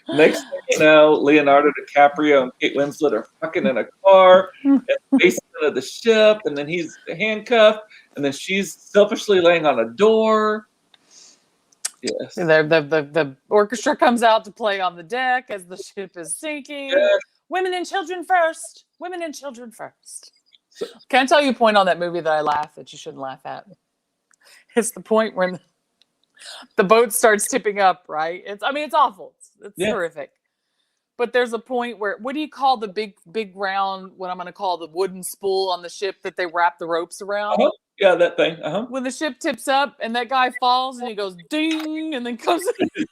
Next thing you know, Leonardo DiCaprio and Kate Winslet are fucking in a car at the basement of the ship, and then he's handcuffed, and then she's selfishly laying on a door. Yes. The orchestra comes out to play on the deck as the ship is sinking. Yes. Women and children first. Women and children first. Can I tell you a point on that movie that I laugh that you shouldn't laugh at? It's the point when the boat starts tipping up, right? It's awful. It's horrific. But there's a point where, what do you call the big round, what I'm going to call the wooden spool on the ship that they wrap the ropes around? Uh-huh. Yeah, that thing. When the ship tips up and that guy falls and he goes ding and then comes in.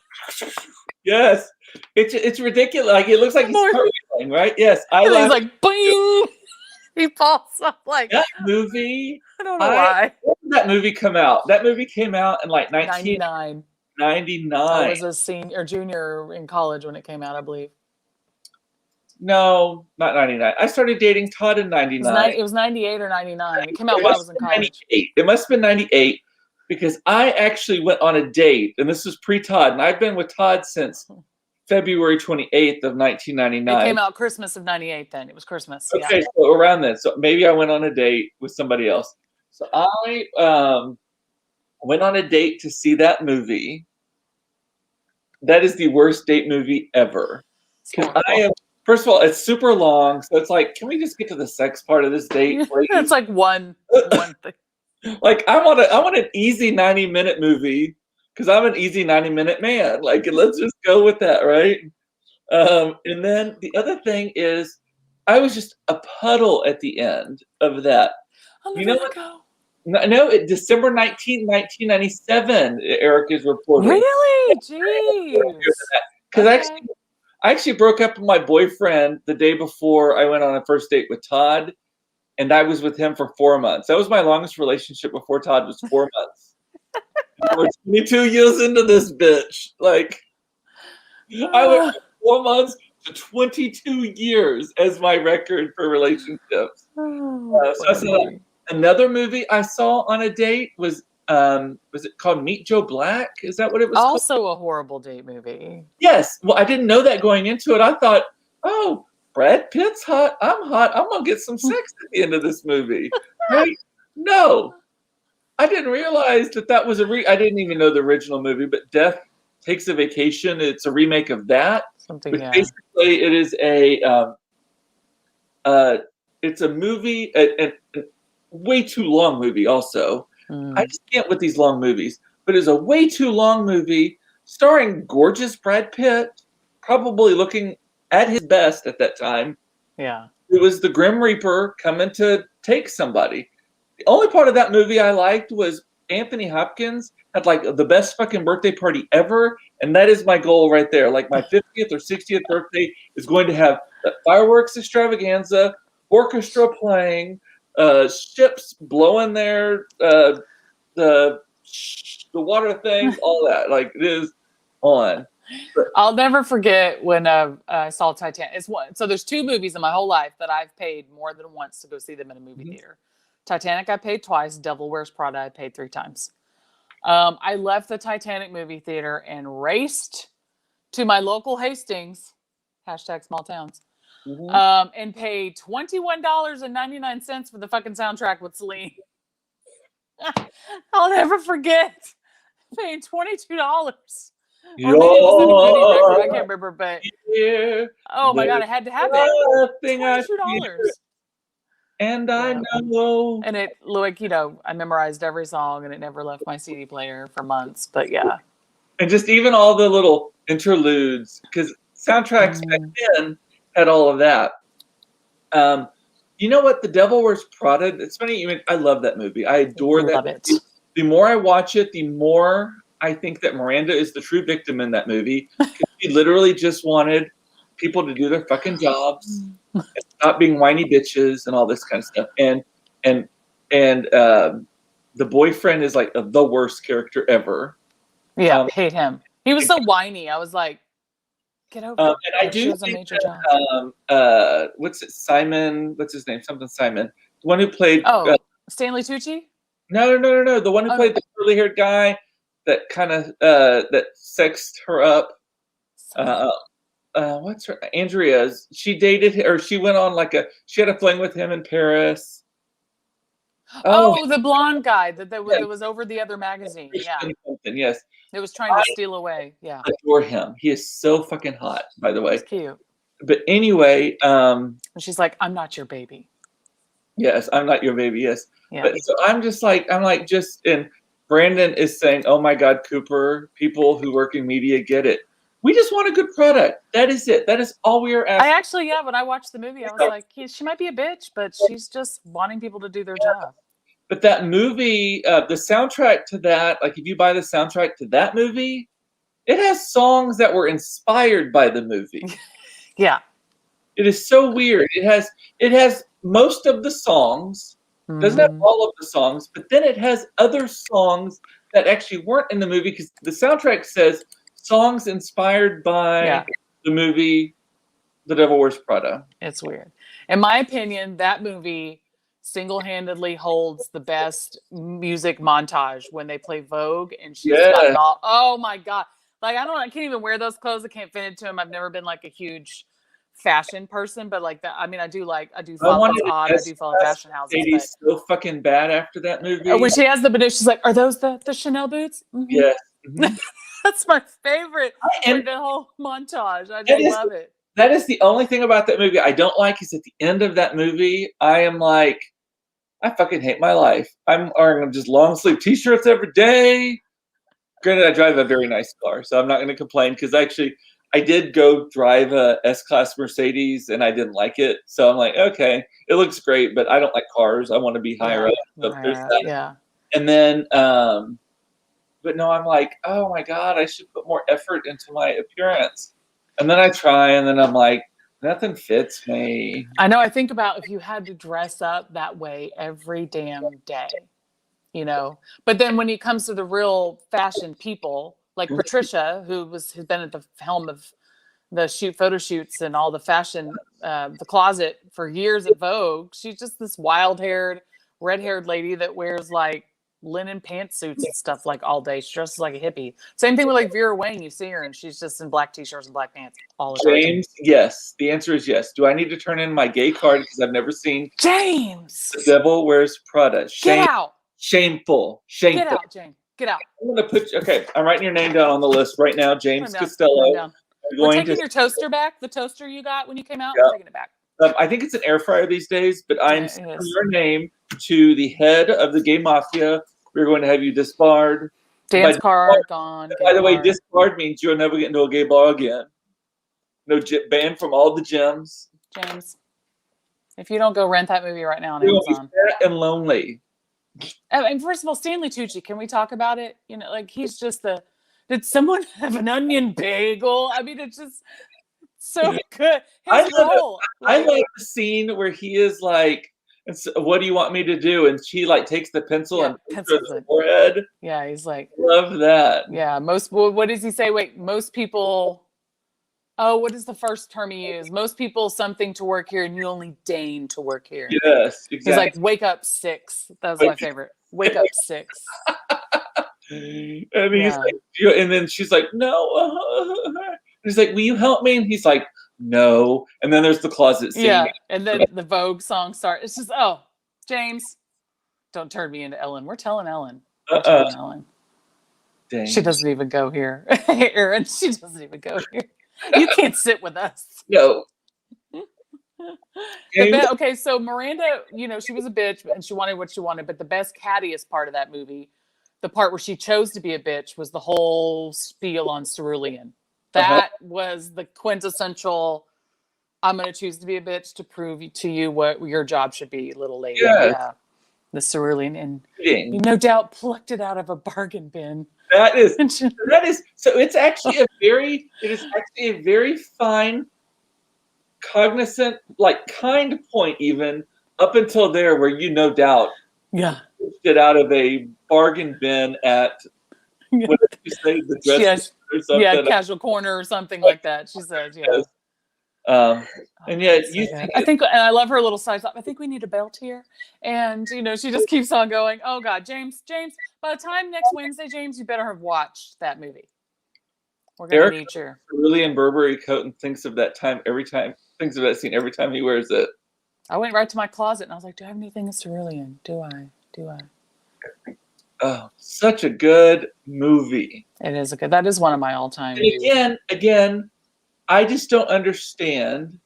Yes. It's ridiculous. Like, it looks like he's cartwheeling, right? Yes. He's like, bing! He falls up like that movie. I don't know why. When did that movie come out? That movie came out in like 1999. I was a senior or junior in college when it came out, I believe. No, not 99. I started dating Todd in 99. It was 98 or 99. It came out while I was in college. 98. It must have been 98 because I actually went on a date, and this was pre-Todd, and I've been with Todd since February 28th of 1999. It came out Christmas of 98 then. It was Christmas. Okay, so around then. So maybe I went on a date with somebody else. So I went on a date to see that movie. That is the worst date movie ever. Because first of all, it's super long. So it's like, can we just get to the sex part of this date? It's like one thing. Like, I want an easy 90-minute movie. Because I'm an easy 90-minute man. Like, let's just go with that, right? And then the other thing is, I was just a puddle at the end of that. You know what? No, December 19th, 1997, Eric is reporting. Really? Jeez. Because I actually broke up with my boyfriend the day before I went on a first date with Todd, and I was with him for 4 months. That was my longest relationship before Todd was 4 months. We're 22 years into this bitch. Like, I went from 4 months to 22 years as my record for relationships. So another movie I saw on a date was it called Meet Joe Black? Is that what it was called? Also a horrible date movie. Yes. Well, I didn't know that going into it. I thought, oh, Brad Pitt's hot. I'm hot. I'm going to get some sex at the end of this movie. Right? No. I didn't realize that was I didn't even know the original movie, but Death takes a vacation. It's a remake of that. Something, Which yeah. basically it is it's a movie, a way too long movie. Also, I just can't with these long movies. But it's a way too long movie starring gorgeous Brad Pitt, probably looking at his best at that time. Yeah. It was the Grim Reaper coming to take somebody. The only part of that movie I liked was Anthony Hopkins had like the best fucking birthday party ever, and that is my goal right there. Like my 50th or 60th birthday is going to have the fireworks extravaganza, orchestra playing, ships blowing their the water things, all that. Like it is on. I'll never forget when I saw Titanic. It's one. So there's two movies in my whole life that I've paid more than once to go see them in a movie theater. Titanic, I paid twice. Devil Wears Prada, I paid 3 times. I left the Titanic movie theater and raced to my local Hastings, hashtag small towns, and paid $21.99 for the fucking soundtrack with Celine. I'll never forget paying $22. Or maybe it was in a goodie record. I can't remember, but oh my god, I had to have it. $22. And I know. And it, like, you know, I memorized every song, and it never left my CD player for months. But yeah, and just even all the little interludes, because soundtracks back then had all of that. You know what? The Devil Wears Prada. It's funny. I love that movie. I adore that movie. The more I watch it, the more I think that Miranda is the true victim in that movie. She literally just wanted people to do their fucking jobs and stop being whiny bitches and all this kind of stuff. And the boyfriend is like the worst character ever. Yeah, hate him. He was so whiny. I was like, get over it. And I do think that, what's it? Simon, what's his name? Something Simon. The one who played. Stanley Tucci? No. The one who played the curly-haired guy that kind of that sexed her up. What's her? Andrea's. She dated, or she went on she had a fling with him in Paris. The blonde guy that was over the other magazine. Yeah. Yes. It was trying to steal away. Yeah. I adore him. He is so fucking hot, by the way. He's cute. But anyway, and she's like, "I'm not your baby." Yes, I'm not your baby. Yes. Yeah. But so I'm and Brandon is saying, "Oh my God, Cooper, people who work in media get it. We just want a good product. That is it. That is all we are asking." When I watched the movie, I was like, she might be a bitch, but she's just wanting people to do their job. But that movie, the soundtrack to that, like if you buy the soundtrack to that movie, it has songs that were inspired by the movie. Yeah. It is so weird. It has most of the songs. Doesn't have all of the songs, but then it has other songs that actually weren't in the movie, because the soundtrack says songs inspired by the movie The Devil Wears Prada. It's weird. In my opinion, that movie single-handedly holds the best music montage when they play Vogue, and she's got it all. Oh my god. Like, I can't even wear those clothes. I can't fit into them. I've never been like a huge fashion person, but like that, I mean, I do follow fashion houses. Katie's so fucking bad after that movie. When she has the boots, she's like, "Are those the Chanel boots?" Yes. That's my favorite. And the whole montage, I just love it. That is the only thing about that movie I don't like, is at the end of that movie, I am like, I fucking hate my life. I'm wearing just long sleeve t-shirts every day. Granted, I drive a very nice car, so I'm not going to complain, because actually I did go drive a S-Class Mercedes and I didn't like it. So I'm like, okay, it looks great, but I don't like cars. I want to be higher up. So there's that. Yeah. And then, but no, I'm like, oh my God, I should put more effort into my appearance. And then I try, and then I'm like, nothing fits me. I know. I think about if you had to dress up that way every damn day, you know. But then when it comes to the real fashion people, like Patricia, who has been at the helm of the photo shoots and all the fashion, the closet for years at Vogue, she's just this wild-haired, red-haired lady that wears like linen pantsuits and stuff like all day. She dresses like a hippie. Same thing with like Vera Wang. You see her and she's just in black t-shirts and black pants all the time. James, yes. The answer is yes. Do I need to turn in my gay card, because I've never seen James? The Devil Wears Prada? Get out. Shameful. Get out, James. Get out. I'm going to put you, okay, I'm writing your name down on the list right now, James Put him Costello. down. I'm We're going taking to, your toaster back. The toaster you got when you came out, yeah. we're taking it back. I think it's an air fryer these days, but I'm Yeah, it sending is. your name to the head of the gay mafia. We're going to have you disbarred. Dance card gone. By the way, bar. disbarred means you'll never get into a gay bar again. No, banned from all the gyms. James, if you don't go rent that movie right now on You'll Amazon. be fat and lonely. And first of all, Stanley Tucci, can we talk about it? You know, like he's just the. Did someone have an onion bagel? I mean, it's just so good. His role. I like the scene where he is like, "What do you want me to do?" And she like takes the pencil and pencils his forehead. Yeah, he's like, love that. Yeah, what does he say? Wait, most people. Oh, what is the first term he used? Most people something to work here, and you only deign to work here. Yes, exactly. He's like, wake up 6. That was my favorite. Wake up 6. And he's like, and then she's like, no. He's like, will you help me? And he's like, no. And then there's the closet scene. Yeah, and then the Vogue song starts. It's just, oh, James, don't turn me into Ellen. We're telling Ellen. We're telling Ellen. Dang. She doesn't even go here. Aaron, she doesn't even go here. You can't sit with us. No. Okay, so Miranda, you know, she was a bitch and she wanted what she wanted, but the best cattiest part of that movie, the part where she chose to be a bitch, was the whole spiel on cerulean. That was the quintessential, I'm going to choose to be a bitch to prove to you what your job should be, little lady. Yes. Yeah. The cerulean. And you no doubt plucked it out of a bargain bin. That is so it's actually it is actually a very fine, cognizant, like kind point even up until there where you no doubt it out of a bargain bin at what did you say, the dress or something? Yeah, Casual Corner or something like that. She says, yeah. And yet I think, and I love her little side thought. I think we need a belt here, and you know, she just keeps on going. Oh God, James. By the time next Wednesday, James, you better have watched that movie. We're gonna need you. Really in Burberry coat and thinks of that time every time. Thinks of that scene every time he wears it. I went right to my closet and I was like, "Do I have anything in cerulean? Do I? Oh, such a good movie. It is a good. That is one of my all-time. And again, I just don't understand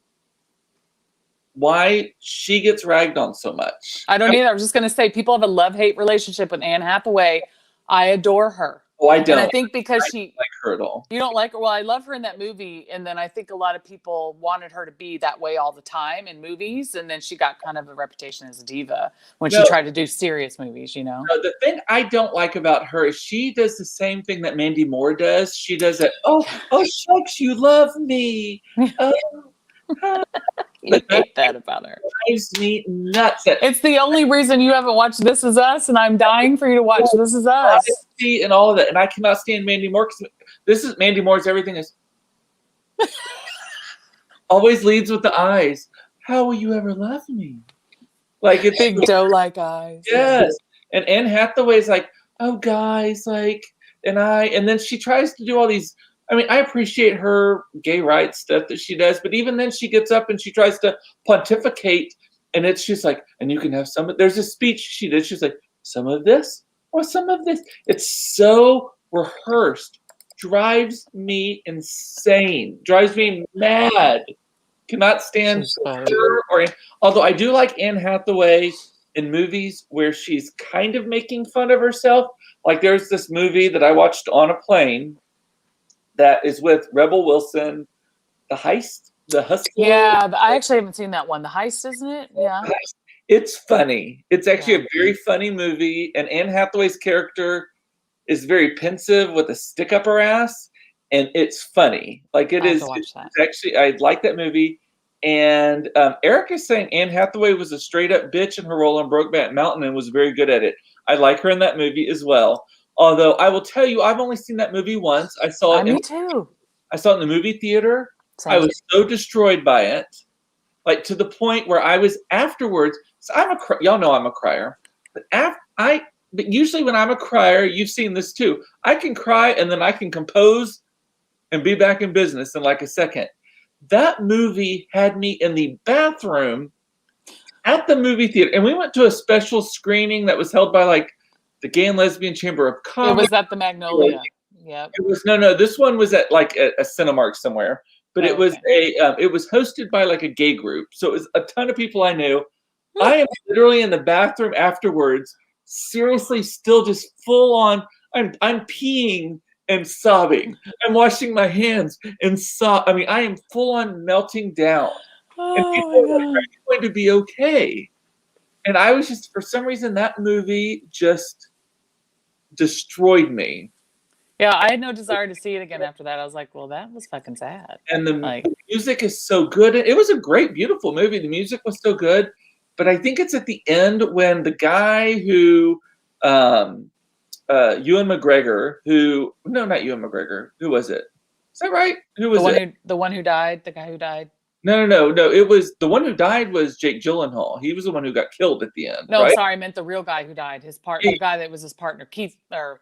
why she gets ragged on so much. I don't either. I was just going to say, people have a love-hate relationship with Anne Hathaway. I adore her. Oh, I don't. And I think because I don't like her at all. You don't like her? Well, I love her in that movie. And then I think a lot of people wanted her to be that way all the time in movies. And then she got kind of a reputation as a diva when she tried to do serious movies, you know? No, the thing I don't like about her is she does the same thing that Mandy Moore does. She does it, oh, shucks, you love me. You hate that about her. It drives me nuts. It's the only reason you haven't watched This Is Us, and I'm dying for you to watch This Is Us. And all of that, and I cannot stand Mandy Moore because Mandy Moore's everything is always leads with the eyes. How will you ever love me? Like it's big doe-like eyes. Yes, and Anne Hathaway's like, oh guys, like, and then she tries to do all these. I mean, I appreciate her gay rights stuff that she does, but even then she gets up and she tries to pontificate, and it's just like, and you can have some of, there's a speech she did, she's like, some of this or some of this. It's so rehearsed. Drives me insane. Drives me mad. Cannot stand her. Although I do like Anne Hathaway in movies where she's kind of making fun of herself. Like there's this movie that I watched on a plane that is with Rebel Wilson, The Heist, The Hustle. Yeah, I actually haven't seen that one. The Heist, isn't it? Yeah. It's funny. It's actually a very funny movie, and Anne Hathaway's character is very pensive with a stick up her ass, and it's funny. Like it's actually, I like that movie. And Eric is saying Anne Hathaway was a straight up bitch in her role on Brokeback Mountain and was very good at it. I like her in that movie as well. Although I will tell you, I've only seen that movie once. I saw it. Me too. I saw it in the movie theater. I was so destroyed by it, like to the point where I was afterwards. So y'all know I'm a crier, but but usually when I'm a crier, you've seen this too. I can cry and then I can compose and be back in business in like a second. That movie had me in the bathroom at the movie theater, and we went to a special screening that was held by like the Gay and Lesbian Chamber of Commerce. It was at the Magnolia. Yep. It was no. This one was at like a Cinemark somewhere, but it was it was hosted by like a gay group. So it was a ton of people I knew. I am literally in the bathroom afterwards, seriously, still just full on. I'm peeing and sobbing. I'm washing my hands and I mean, I am full on melting down. And people are like, "Are you going to be okay?" And I was just, for some reason, that movie just destroyed me. Yeah, I had no desire to see it again after that. I was like, well, that was fucking sad. And the music is so good. It was a great, beautiful movie. The music was so good. But I think it's at the end when the guy who, Ewan McGregor, not Ewan McGregor. Who was it? Is that right? Who was it? The one who died? The guy who died? No. It was, the one who died was Jake Gyllenhaal. He was the one who got killed at the end. No, right? Sorry, I meant the real guy who died. His partner, the guy that was his partner, Heath Ledger.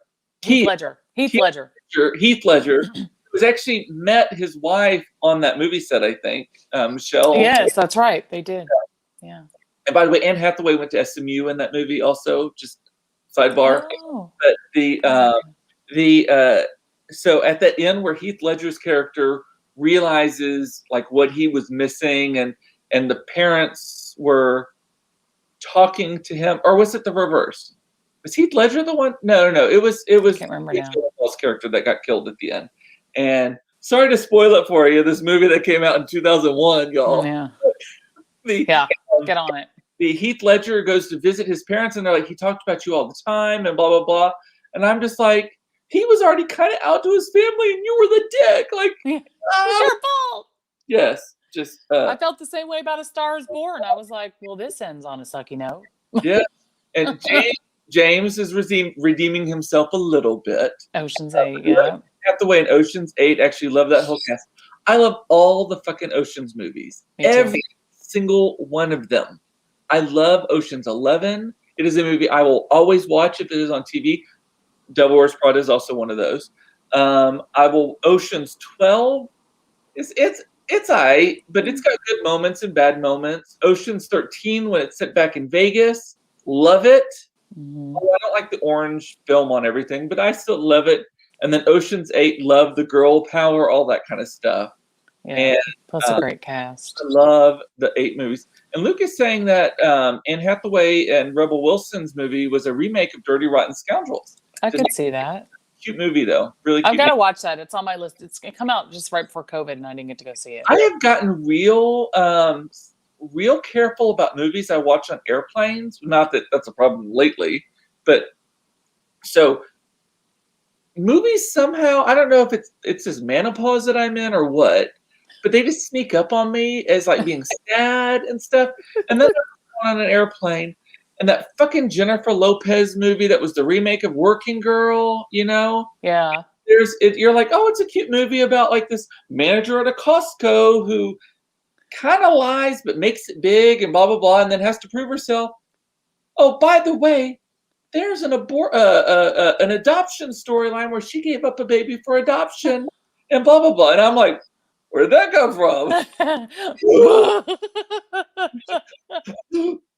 Heath Ledger was actually met his wife on that movie set, I think. Michelle. Yes, that's right. They did. Yeah. And by the way, Anne Hathaway went to SMU in that movie also, just sidebar. Oh. But so at the end where Heath Ledger's character realizes like what he was missing, and the parents were talking to him, or was it the reverse? Was Heath Ledger the one? No. It was I can't remember now. Gyllenhaal's character that got killed at the end. And sorry to spoil it for you, this movie that came out in 2001, y'all. Yeah. Get on it. The Heath Ledger goes to visit his parents, and they're like, he talked about you all the time, and blah blah blah. And I'm just like, he was already kind of out to his family, and you were the dick. Like, it's your fault. Yes, just. I felt the same way about A Star Is Born. I was like, well, this ends on a sucky note. Yeah, and James is redeeming himself a little bit. Ocean's 8, yeah. Hathaway in Ocean's 8, actually love that whole cast. I love all the fucking Ocean's movies. Every single one of them. I love Ocean's 11. It is a movie I will always watch if it is on TV. Devil Wears Prada is also one of those. Ocean's 12. It's alright, but it's got good moments and bad moments. Ocean's 13, when it's set back in Vegas, love it. Mm-hmm. I don't like the orange film on everything, but I still love it. And then Ocean's 8, love the girl power, all that kind of stuff. Yeah, and plus a great cast. I love the 8 movies. And Luke is saying that Anne Hathaway and Rebel Wilson's movie was a remake of Dirty Rotten Scoundrels. I could see that. Cute movie, though. Really cute. I've got to watch that. It's on my list. It come out just right before COVID, and I didn't get to go see it. I have gotten real careful about movies I watch on airplanes. Not that that's a problem lately, but so movies somehow, I don't know if it's this menopause that I'm in or what, but they just sneak up on me as like being sad and stuff. And then I'm on an airplane, and that fucking Jennifer Lopez movie that was the remake of Working Girl, you know? Yeah. You're like, oh, it's a cute movie about like this manager at a Costco who kind of lies but makes it big and blah blah blah, and then has to prove herself. Oh, by the way, there's an adoption storyline where she gave up a baby for adoption and blah blah blah, and I'm like, where'd that come from?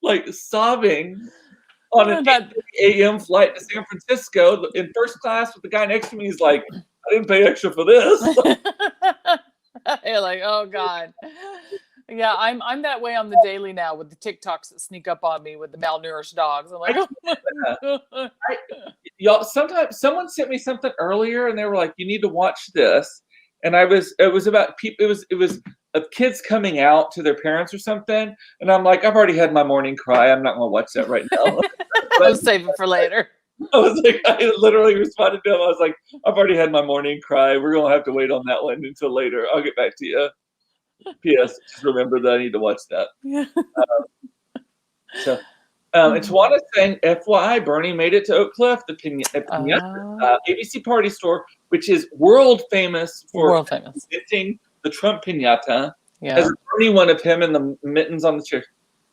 Like sobbing on an 8 a.m. flight to San Francisco in first class with the guy next to me. He's like, I didn't pay extra for this. You're like, oh God. Yeah, I'm that way on the daily now with the TikToks that sneak up on me with the malnourished dogs. I'm like, y'all, sometimes someone sent me something earlier and they were like, you need to watch this. And it was about people, it was of kids coming out to their parents or something. And I'm like, I've already had my morning cry. I'm not going to watch that right now. I'll save it for later. I was like, I literally responded to him. I was like, I've already had my morning cry. We're going to have to wait on that one until later. I'll get back to you. P.S. Just remember that I need to watch that. Yeah. And Tawana's saying, FYI, Bernie made it to Oak Cliff, the Pinata, ABC Party Store, which is world famous for inventing the Trump Pinata. Yeah. Has Bernie one of him in the mittens on the chair.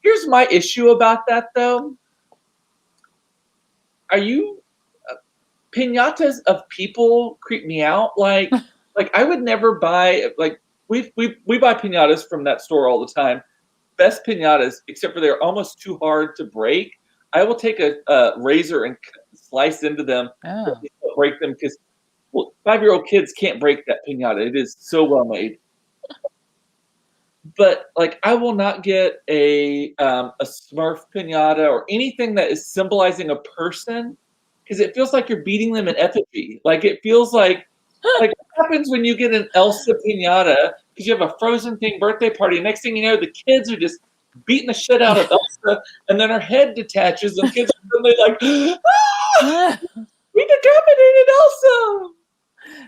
Here's my issue about that, though. Are you pinatas of people creep me out? Like I would never buy we buy pinatas from that store all the time. Best pinatas, except for they're almost too hard to break. I will take a razor and slice into them, Oh. break them because 5-year-old kids can't break that piñata. It is so well made. But like, I will not get a Smurf piñata or anything that is symbolizing a person because it feels like you're beating them in effigy. Like it feels like what happens when you get an Elsa piñata because you have a Frozen themed birthday party. Next thing you know, the kids are just beating the shit out of Elsa, and then her head detaches, and kids are suddenly like, ah, we decapitated Elsa.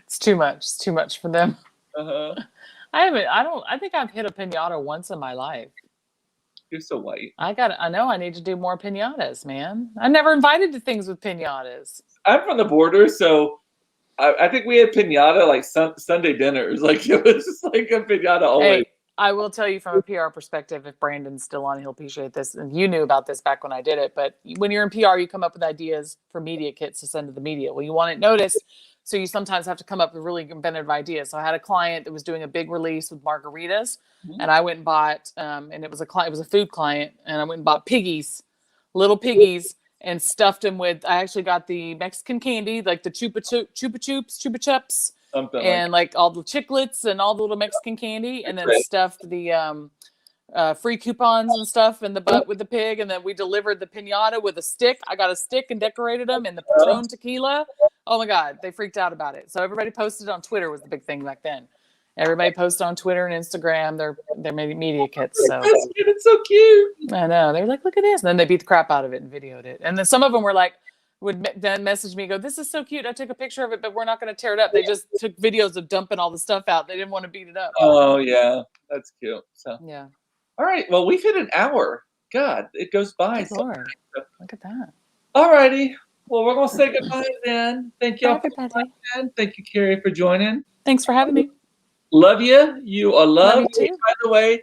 It's too much. It's too much for them. Uh-huh. I think I've hit a piñata once in my life. You're so white. I know I need to do more piñatas, man. I never invited to things with piñatas. I'm from the border, so I think we had piñata like Sunday dinners. Like it was just like a piñata always. Hey, I will tell you from a PR perspective, if Brandon's still on, he'll appreciate this. And you knew about this back when I did it. But when you're in PR, you come up with ideas for media kits to send to the media. Well, you want it noticed. So you sometimes have to come up with really inventive ideas. So I had a client that was doing a big release with margaritas. And I went and bought, and it was a food client. And I went and bought little piggies. And stuffed them with, I actually got the Mexican candy, like the chupa chups, and like all the chiclets and all the little Mexican candy, and then stuffed the free coupons and stuff in the butt with the pig, and then we delivered the piñata with a stick. I got a stick and decorated them in the Patron tequila. Oh my God, they freaked out about it. So everybody posted on Twitter was the big thing back then. Everybody posted on Twitter and Instagram their media kits. So It's so cute. I know. They were like, look at this. And then they beat the crap out of it and videoed it. And then some of them were like, would then message me, go, this is so cute. I took a picture of it, but we're not going to tear it up. They just took videos of dumping all the stuff out. They didn't want to beat it up. Oh, yeah. That's cute. So yeah. All right. Well, we've hit an hour. God, it goes by. Good Lord. Look at that. All righty. Well, we're going to say goodbye then. Thank you all for everybody. Thank you, Kerrie, for joining. Thanks for having me. Love you. You are loved. Love you too. By the way,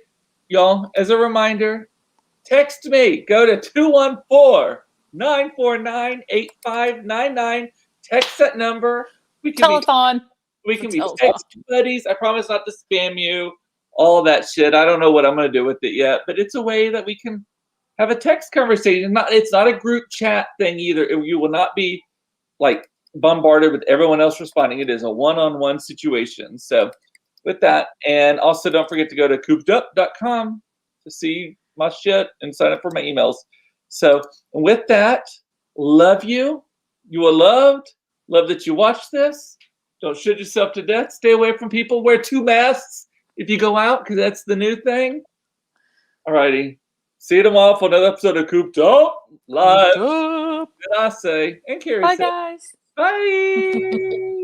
y'all, as a reminder, text me. Go to 214-949-8599. Text that number. We can Telethon. We can be text buddies. I promise not to spam you. All that shit. I don't know what I'm going to do with it yet, but it's a way that we can have a text conversation. It's not a group chat thing either. You will not be like bombarded with everyone else responding. It is a one-on-one situation. So with that, and also don't forget to go to coopedup.com to see my shit and sign up for my emails. So with that, love you. You are loved. Love that you watch this. Don't shoot yourself to death. Stay away from people. Wear 2 masks if you go out, because that's the new thing. All righty. See you tomorrow for another episode of Cooped Up Live. Did I say? And Kerrie Bye, said. guys. Bye.